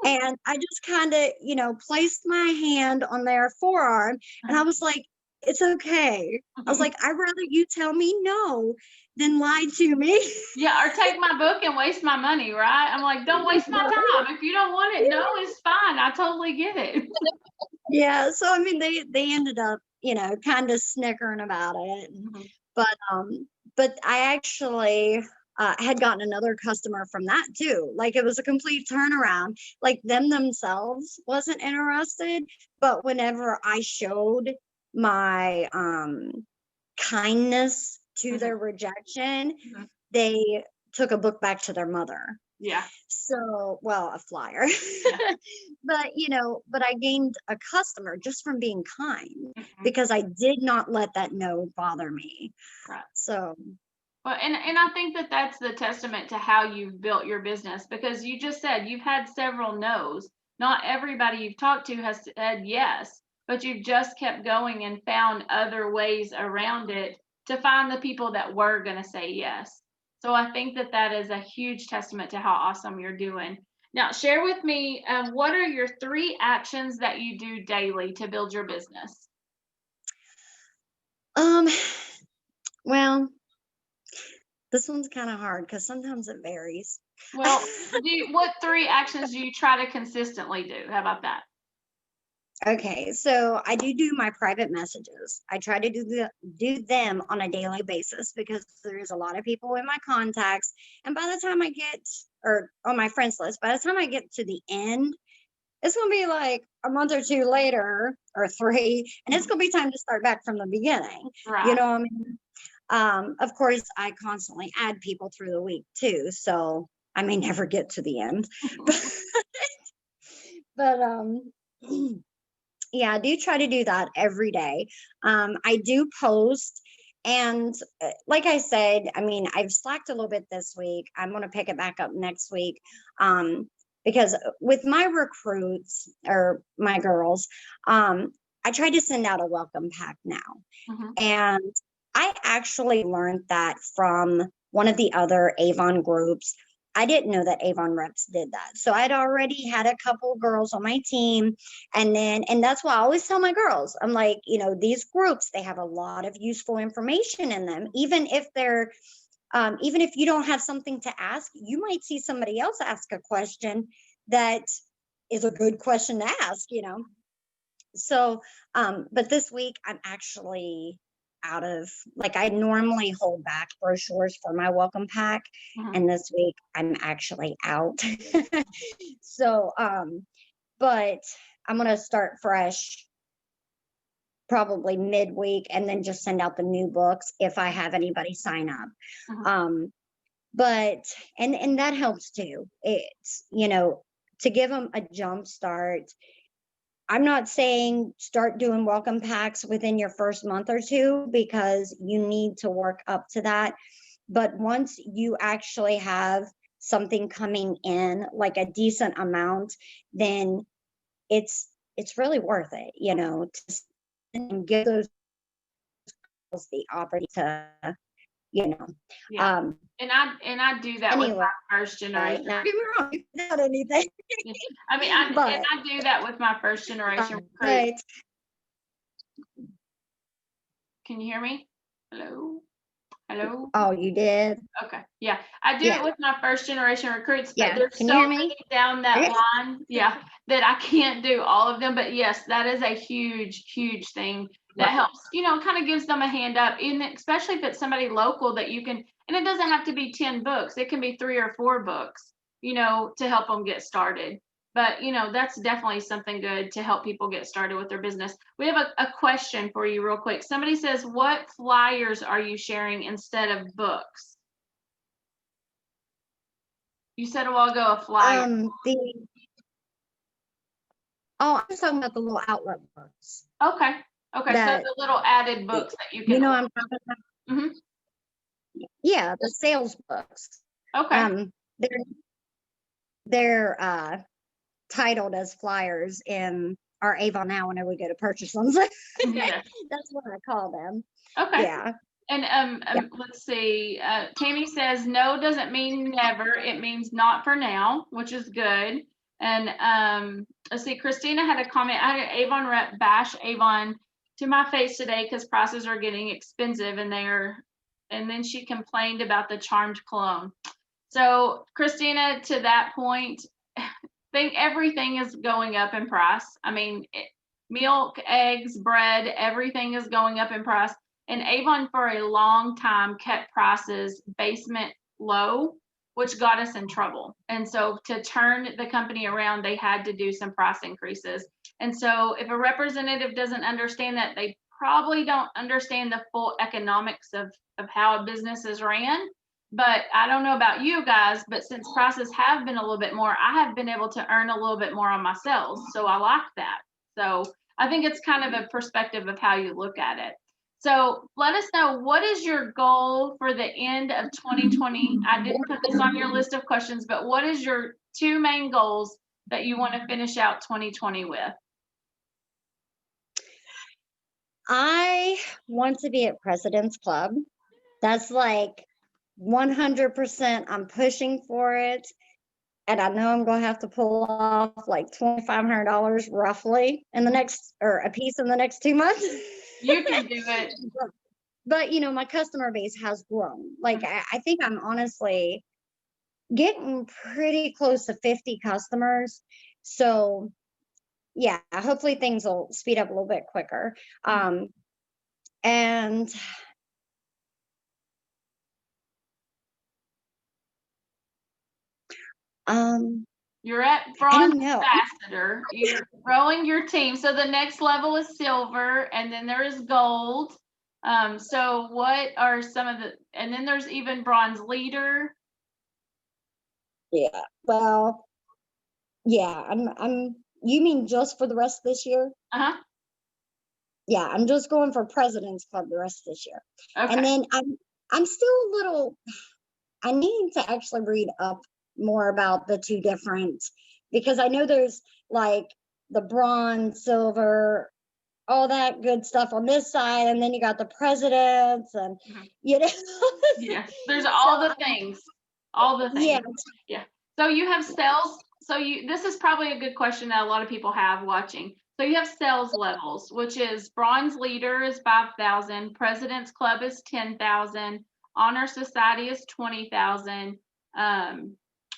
And I just kind of, placed my hand on their forearm, and I was like, it's okay. I was like, I'd rather you tell me no than lie to me. Yeah, or take my book and waste my money, right? I'm like, don't waste my time. If you don't want it, no, it's fine. I totally get it. Yeah, so I mean, they ended up, kind of snickering about it. But I actually had gotten another customer from that too. Like, it was a complete turnaround. Like, them themselves wasn't interested, but whenever I showed my kindness to their rejection, they took a book back to their mother Yeah. So, well, a flyer. Yeah. But I gained a customer just from being kind Mhm. because I did not let that no bother me. Right. So, Well, and I think that that's the testament to how you've built your business, because you just said you've had several no's. Not everybody you've talked to has said yes, but you've just kept going and found other ways around it to find the people that were going to say yes. So I think that that is a huge testament to how awesome you're doing. Now, share with me, what are your 3 actions that you do daily to build your business? um, well, this one's kind of hard because sometimes it varies. Well, what 3 actions do you try to consistently do? How about that? Okay, so I do my private messages. I try to do them on a daily basis because there's a lot of people in my contacts, and by the time I get or on my friends list, by the time I get to the end, it's gonna be like a month or two later or 3, and it's Mhm. gonna be time to start back from the beginning. You Right. know what I mean? Of course, I constantly add people through the week too, so I may never get to the end, but yeah, I do try to do that every day. I do post, and like I said, I mean, I've slacked a little bit this week. I'm going to pick it back up next week. Because with my recruits or my girls, I try to send out a welcome pack now. Mhm. And I actually learned that from one of the other Avon groups. I didn't know that Avon reps did that. So I'd already had a couple girls on my team. And that's why I always tell my girls, I'm like, these groups, they have a lot of useful information in them. Even if you don't have something to ask, you might see somebody else ask a question that is a good question to ask. So, but this week I'm actually out of, like, I normally hold back brochures for my welcome pack, Mhm. and this week I'm actually out. So, but I'm gonna start fresh probably midweek and then just send out the new books if I have anybody sign up. Mhm. Um, but and that helps too. It's to give them a jump start. I'm not saying start doing welcome packs within your first month or two because you need to work up to that. But once you actually have something coming in, like a decent amount, then it's really worth it, to give those girls the opportunity to, you know. Yeah. Um, And I do that with anyway, my first generation. now don't get me wrong, you can not anything, Yeah. I mean, but I do that with my first generation recruits. but Can you hear me? Hello? Hello? oh, you did, Okay. Yeah. I do it yeah, with my first generation recruits, but yeah. there's Can you so hear me? many down that Okay. line, yeah, that I can't do all of them. But yes, that is a huge, huge thing that Right. helps, kind of gives them a hand up, in especially if it's somebody local that you can, and it doesn't have to be 10 books. It can be 3 or 4 books, to help them get started. But that's definitely something good to help people get started with their business. We have a question for you real quick. Somebody says, what flyers are you sharing instead of books? You said a while ago a flyer. The Oh, I was talking about the little outlet books Okay. Okay. So that the little added books that you can I'm talking about. order. Yeah, the sales books. Okay. Um, they're titled as flyers in our Avon now whenever we go to purchase them. Yeah. That's what I call them. Okay. Yeah. And Yeah. let's see. Tammy says no doesn't mean never. It means not for now, which is good. And let's see. Christina had a comment. I had an Avon rep bash Avon to my face today because prices are getting expensive, and then she complained about the Charmed cologne. So Christina, to that point, think everything is going up in price. I mean, milk, eggs, bread, everything is going up in price. And Avon for a long time kept prices basement low, which got us in trouble. And so to turn the company around, they had to do some price increases. And so if a representative doesn't understand that, they probably don't understand the full economics of how a business is ran. But I don't know about you guys, but since prices have been a little bit more, I have been able to earn a little bit more on my sales. So I like that. So I think it's kind of a perspective of how you look at it. So let us know, what is your goal for the end of 2020? I didn't put this on your list of questions, but what is your 2 main goals that you want to finish out 2020 with? I want to be at President's Club. That's like 100%. I'm pushing for it. And I know I'm going to have to pull off like $2,500 roughly in the next, or a piece in the next 2 months. You can do it. But, my customer base has grown. Like, I think I'm honestly getting pretty close to 50 customers. So, yeah, hopefully things will speed up a little bit quicker. And You're at bronze ambassador. You're growing your team. So the next level is silver, and then there is gold. So what are some of the, and then there's even bronze leader. Yeah. Well, yeah, you mean just for the rest of this year? Uh-huh. Yeah, I'm just going for President's Club the rest of this year. Okay. And then I'm still a little, I need to actually read up more about the 2 different, because I know there's like the bronze, silver, all that good stuff on this side, and then you got the presidents, and Yeah, there's all the things. Yeah. So you have sales. So this is probably a good question that a lot of people have watching. So you have sales levels, which is bronze leader is 5,000, President's Club is 10,000, Honor Society is 20,000,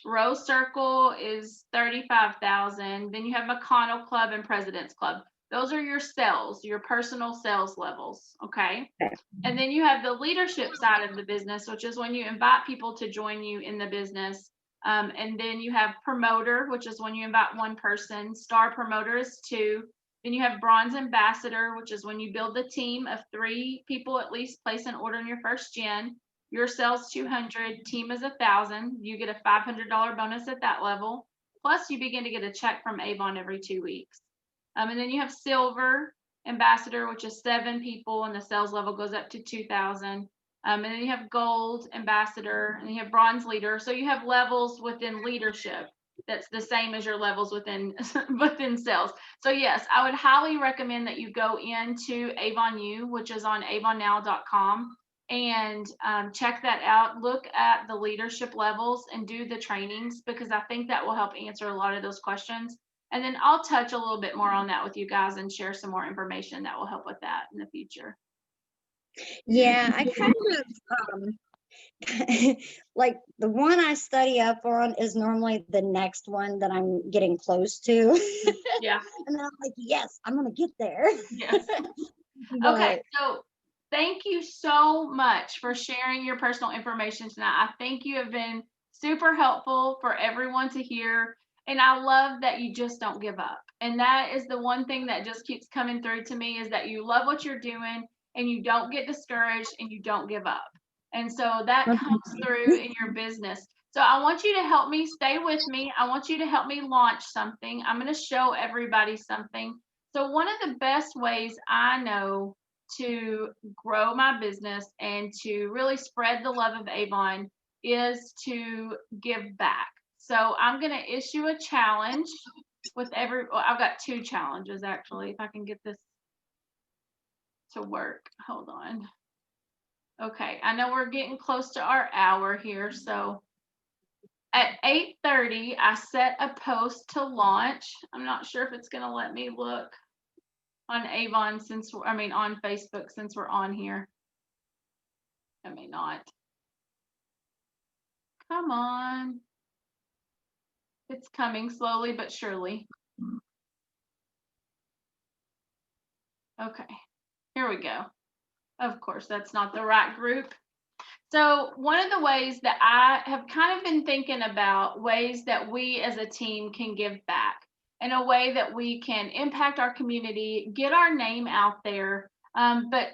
Rose Circle is 35,000. Then you have McConnell Club and President's Club. Those are your sales, your personal sales levels. Okay. And then you have the leadership side of the business, which is when you invite people to join you in the business. And then you have promoter, which is when you invite 1 person. Star promoter is 2. Then you have bronze ambassador, which is when you build a team of 3 people at least, place an order in your first gen. Your sales 200, team is 1,000. You get a $500 bonus at that level. Plus you begin to get a check from Avon every 2 weeks. And then you have silver ambassador, which is 7 people, and the sales level goes up to 2,000. And then you have gold ambassador, and you have bronze leader. So you have levels within leadership that's the same as your levels within within sales. So yes, I would highly recommend that you go into Avon U, which is on avonnow.com, and check that out. Look at the leadership levels and do the trainings, because I think that will help answer a lot of those questions. And then I'll touch a little bit more on that with you guys and share some more information that will help with that in the future. Yeah, I kind of like the one I study up on is normally the next one that I'm getting close to. Yeah. And then I'm like, yes, I'm gonna get there. Yes. Okay, so thank you so much for sharing your personal information tonight. I think you have been super helpful for everyone to hear. And I love that you just don't give up. And that is the one thing that just keeps coming through to me, is that you love what you're doing and you don't get discouraged and you don't give up. And so that comes through in your business. So I want you to help me, stay with me. I want you to help me launch something. I'm going to show everybody something. So one of the best ways I know to grow my business and to really spread the love of Avon is to give back. So I'm going to issue a challenge with I've got 2 challenges actually, if I can get this to work. Hold on. Okay, I know we're getting close to our hour here. So at 8:30, I set a post to launch. I'm not sure if it's going to let me look on Avon on Facebook since we're on here. It may not. Come on. It's coming slowly but surely. Okay, here we go. Of course, that's not the right group. So one of the ways that I have kind of been thinking about ways that we as a team can give back in a way that we can impact our community, get our name out there, but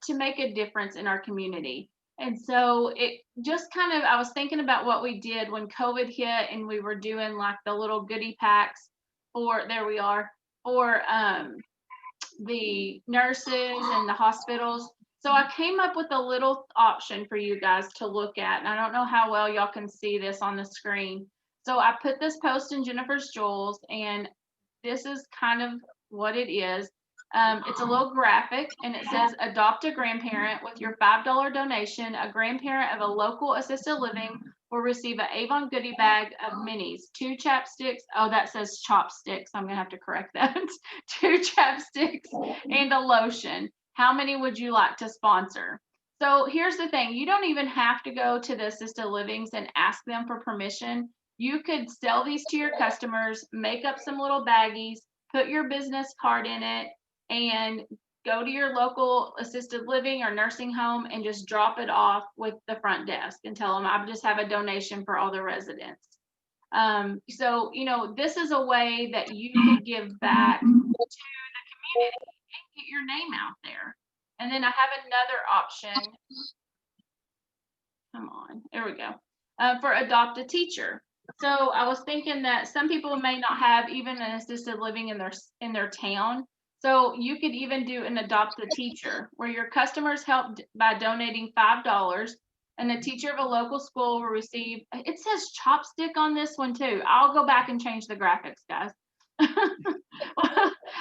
to make a difference in our community. And so it just kind of, I was thinking about what we did when COVID hit and we were doing like the little goodie packs for, there we are, for the nurses and the hospitals. So I came up with a little option for you guys to look at. And I don't know how well y'all can see this on the screen. So I put this post in Jennifer's Jewels, and this is kind of what it is. It's a little graphic, and it says, adopt a grandparent. With your $5 donation, a grandparent of a local assisted living will receive an Avon goodie bag of minis, 2 chapsticks. Oh, that says chopsticks. I'm gonna have to correct that. 2 chapsticks and a lotion. How many would you like to sponsor? So here's the thing. You don't even have to go to the assisted livings and ask them for permission. You could sell these to your customers, make up some little baggies, put your business card in it, and go to your local assisted living or nursing home and just drop it off with the front desk and tell them, I just have a donation for all the residents. So, this is a way that you could give back to the community and get your name out there. And then I have another option. Come on, there we go. For adopt a teacher. So I was thinking that some people may not have even an assisted living in their town. So you could even do an adopt a teacher, where your customers help by donating $5, and the teacher of a local school will receive, it says chopstick on this one too. I'll go back and change the graphics, guys.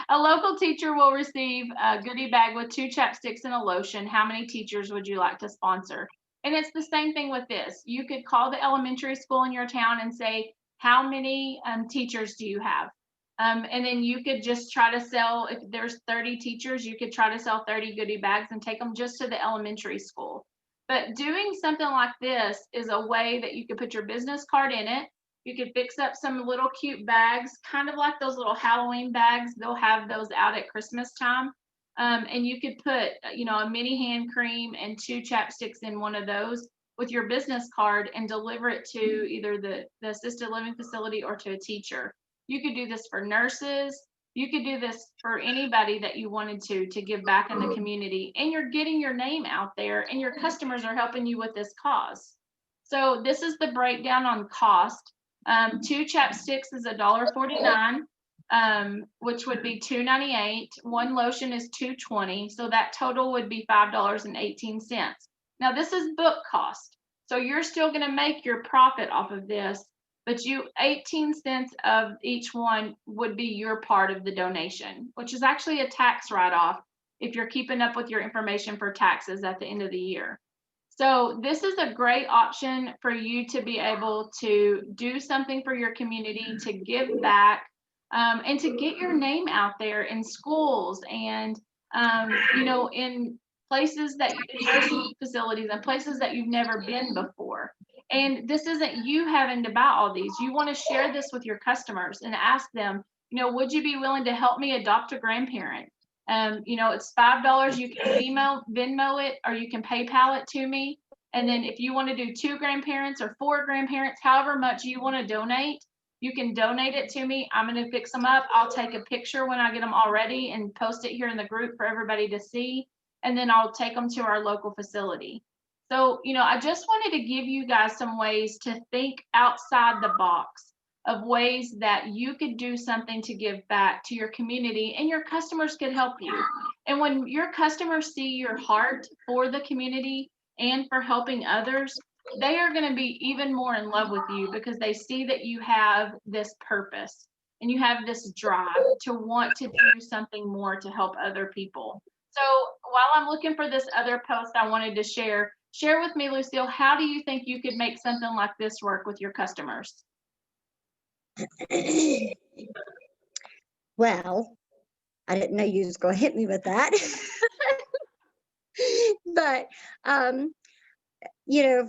A local teacher will receive a goodie bag with 2 chapsticks and a lotion. How many teachers would you like to sponsor? And it's the same thing with this. You could call the elementary school in your town and say, how many teachers do you have? And then you could just try to sell, if there's 30 teachers, you could try to sell 30 goodie bags and take them just to the elementary school. But doing something like this is a way that you could put your business card in it. You could fix up some little cute bags, kind of like those little Halloween bags. They'll have those out at Christmas time. And you could put, a mini hand cream and 2 chapsticks in one of those with your business card and deliver it to either the assisted living facility or to a teacher. You could do this for nurses. You could do this for anybody that you wanted to give back in the community, and you're getting your name out there and your customers are helping you with this cause. So this is the breakdown on cost. 2 chapsticks is $1.49. Which would be $2.98. 1 lotion is $2.20. So that total would be $5.18. Now this is book cost. So you're still going to make your profit off of this, but 18 cents of each one would be your part of the donation, which is actually a tax write-off if you're keeping up with your information for taxes at the end of the year. So this is a great option for you to be able to do something for your community, to give back, and to get your name out there in schools and, in places that facilities and places that you've never been before. And this isn't you having to buy all these. You want to share this with your customers and ask them, would you be willing to help me adopt a grandparent? It's $5. You can Venmo it, or you can PayPal it to me. And then if you want to do 2 grandparents or 4 grandparents, however much you want to donate, you can donate it to me. I'm going to fix them up. I'll take a picture when I get them all ready and post it here in the group for everybody to see. And then I'll take them to our local facility. So, I just wanted to give you guys some ways to think outside the box of ways that you could do something to give back to your community, and your customers could help you. And when your customers see your heart for the community and for helping others, they are going to be even more in love with you, because they see that you have this purpose and you have this drive to want to do something more to help other people. So while I'm looking for this other post I wanted to share with me, Lucille, how do you think you could make something like this work with your customers? Well, I didn't know you was going to hit me with that. But,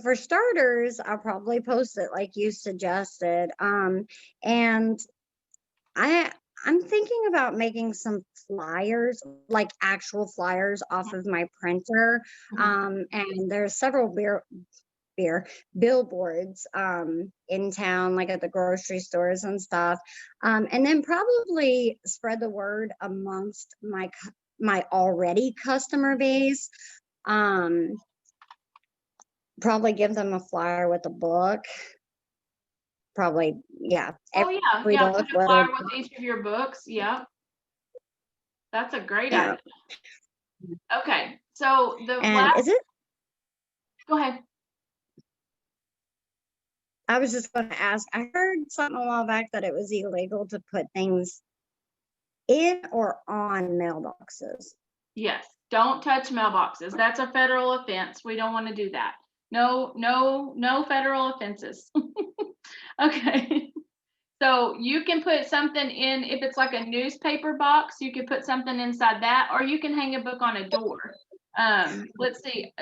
for starters, I'll probably post it like you suggested. And I'm thinking about making some flyers, like actual flyers off of my printer. And there's several billboards in town, like at the grocery stores and stuff. And then probably spread the word amongst my already customer base. Probably give them a flyer with a book. Probably, yeah. Oh yeah, every yeah, book, put a flyer with each of your books, yeah. That's a great yeah. idea. Okay, so the And last, is it? go ahead. I was just going to ask. I heard something a while back that it was illegal to put things in or on mailboxes. Yes, don't touch mailboxes. That's a federal offense. We don't want to do that. No, no, no federal offenses. Okay. So you can put something in, if it's like a newspaper box, you could put something inside that, or you can hang a book on a door. Let's see,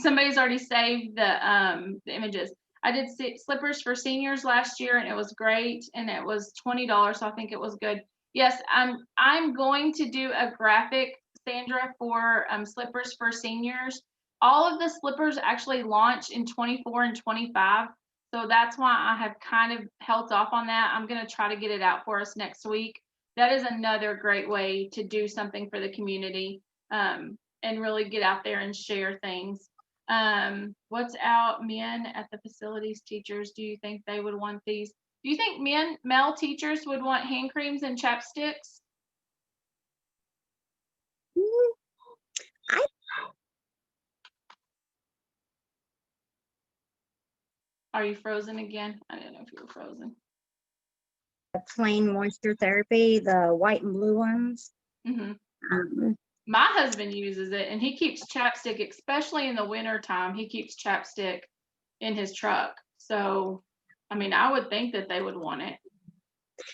somebody's already saved the images. I did slippers for seniors last year and it was great, and it was $20, so I think it was good. Yes, I'm going to do a graphic, Sandra, for slippers for seniors. All of the slippers actually launch in 24 and 25. So that's why I have kind of held off on that. I'm going to try to get it out for us next week. That is another great way to do something for the community, and really get out there and share things. What's out, men at the facilities teachers? Do you think they would want these? Do you think male teachers would want hand creams and chapsticks? I Are you frozen again? I didn't know if you were frozen. plain moisture therapy, the white and blue ones. Mm-hmm. My husband uses it, and he keeps chapstick, especially in the winter time. He keeps chapstick in his truck. So, I mean, I would think that they would want it.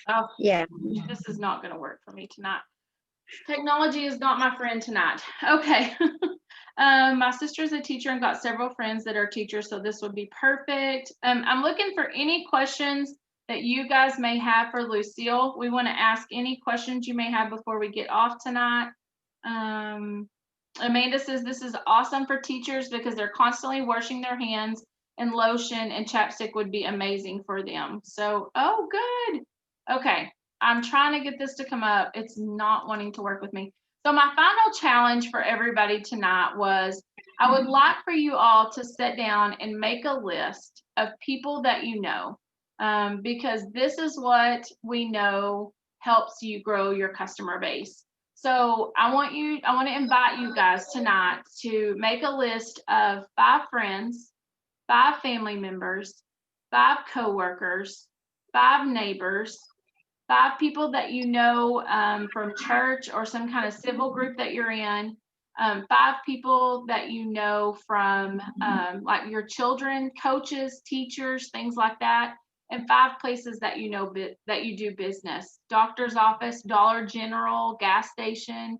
Oh, yeah. This is not going to work for me tonight. Technology is not my friend tonight. Okay. My sister's a teacher and got several friends that are teachers, so this would be perfect. I'm looking for any questions that you guys may have for Lucille. We want to ask any questions you may have before we get off tonight. Amanda says this is awesome for teachers because they're constantly washing their hands, and lotion and chapstick would be amazing for them. So, oh, good. Okay. I'm trying to get this to come up. It's not wanting to work with me. So my final challenge for everybody tonight was, I would like for you all to sit down and make a list of people that you know, because this is what we know helps you grow your customer base. So I want to invite you guys tonight to make a list of 5 friends, 5 family members, 5 coworkers, 5 neighbors, 5 people that you know from church or some kind of civil group that you're in, 5 people that you know from like your children, coaches, teachers, things like that, and 5 places that you know that you do business: doctor's office, Dollar General, gas station,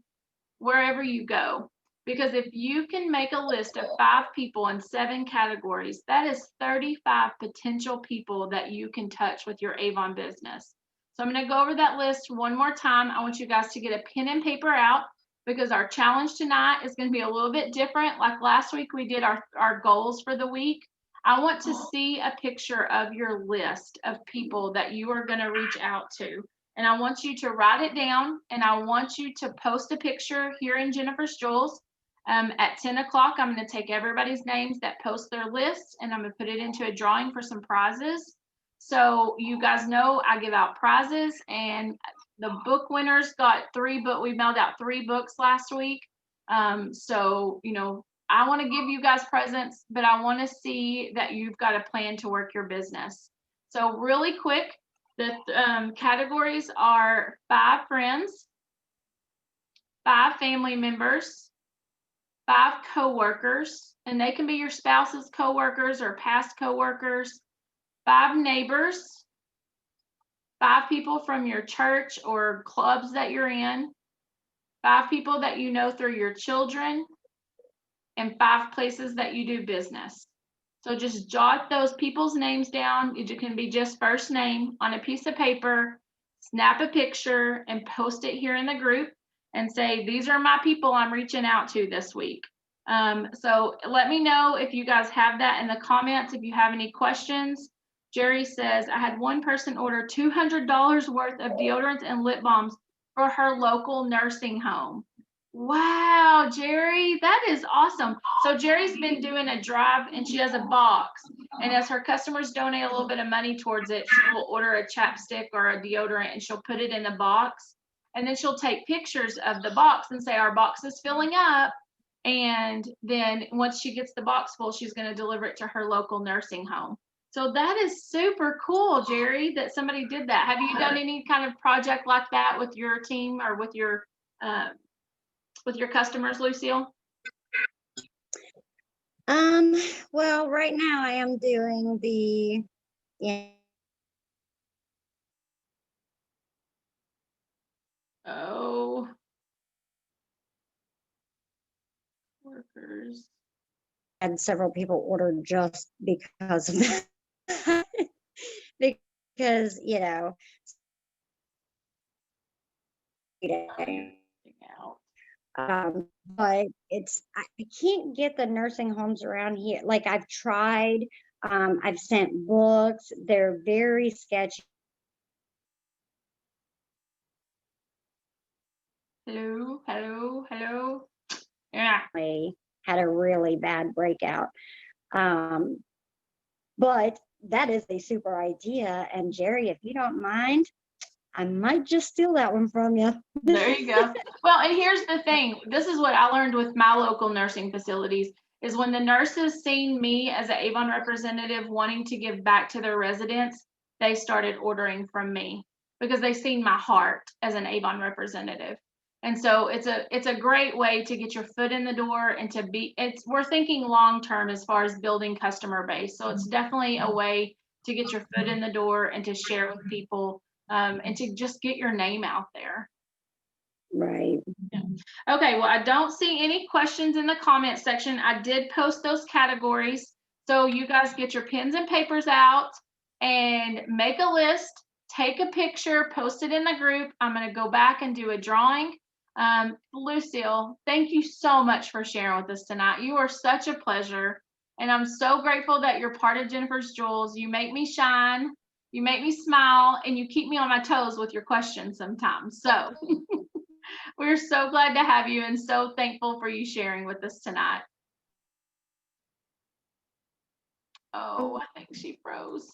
wherever you go. Because if you can make a list of 5 people in 7 categories, that is 35 potential people that you can touch with your Avon business. So I'm going to go over that list one more time. I want you guys to get a pen and paper out, because our challenge tonight is going to be a little bit different. Like last week, we did our goals for the week. I want to see a picture of your list of people that you are going to reach out to. And I want you to write it down, and I want you to post a picture here in Jennifer's Jewels. At 10 o'clock, I'm going to take everybody's names that post their list, and I'm going to put it into a drawing for some prizes. So you guys know I give out prizes, and the book winners got 3 books. We mailed out 3 books last week. So, you know, I want to give you guys presents, but I want to see that you've got a plan to work your business. So really quick, the categories are 5 friends, 5 family members, 5 coworkers, and they can be your spouse's coworkers or past coworkers, 5 neighbors, 5 people from your church or clubs that you're in, 5 people that you know through your children, and 5 places that you do business. So just jot those people's names down. It can be just first name on a piece of paper, snap a picture, and post it here in the group and say, these are my people I'm reaching out to this week. So let me know if you guys have that in the comments, if you have any questions. Jerry says, I had one person order $200 worth of deodorants and lip balms for her local nursing home. Wow, Jerry, that is awesome. So Jerry's been doing a drive and she has a box. And as her customers donate a little bit of money towards it, she will order a chapstick or a deodorant and she'll put it in the box. And then she'll take pictures of the box and say, our box is filling up. And then once she gets the box full, she's going to deliver it to her local nursing home. So that is super cool, Jerry, that somebody did that. Have you done any kind of project like that with your team or with your customers, Lucille? Well, right now I am doing the, yeah. Oh, workers. Had several people order just because of that. Because, you know, but it's, I can't get the nursing homes around here. Like I've tried, I've sent books, they're very sketchy. Hello, hello, hello. Yeah. Had a really bad breakout. But that is a super idea. And Jerry, if you don't mind, I might just steal that one from you. There you go. Well, and here's the thing. This is what I learned with my local nursing facilities is when the nurses seen me as an AVON representative wanting to give back to their residents, they started ordering from me because they seen my heart as an AVON representative. And so it's a great way to get your foot in the door and to be, we're thinking long-term as far as building customer base. So it's definitely a way to get your foot in the door and to share with people and to just get your name out there. Right. Yeah. Okay, well, I don't see any questions in the comment section. I did post those categories. So you guys get your pens and papers out and make a list, take a picture, post it in the group. I'm going to go back and do a drawing. Lucille, thank you so much for sharing with us tonight. You are such a pleasure. And I'm so grateful that you're part of Jennifer's Jewels. You make me shine, you make me smile, and you keep me on my toes with your questions sometimes. So we're so glad to have you and so thankful for you sharing with us tonight. Oh, I think she froze.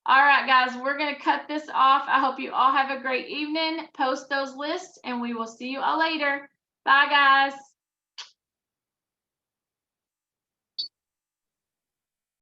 All right, guys, we're going to cut this off. I hope you all have a great evening. Post those lists and we will see you all later. Bye, guys.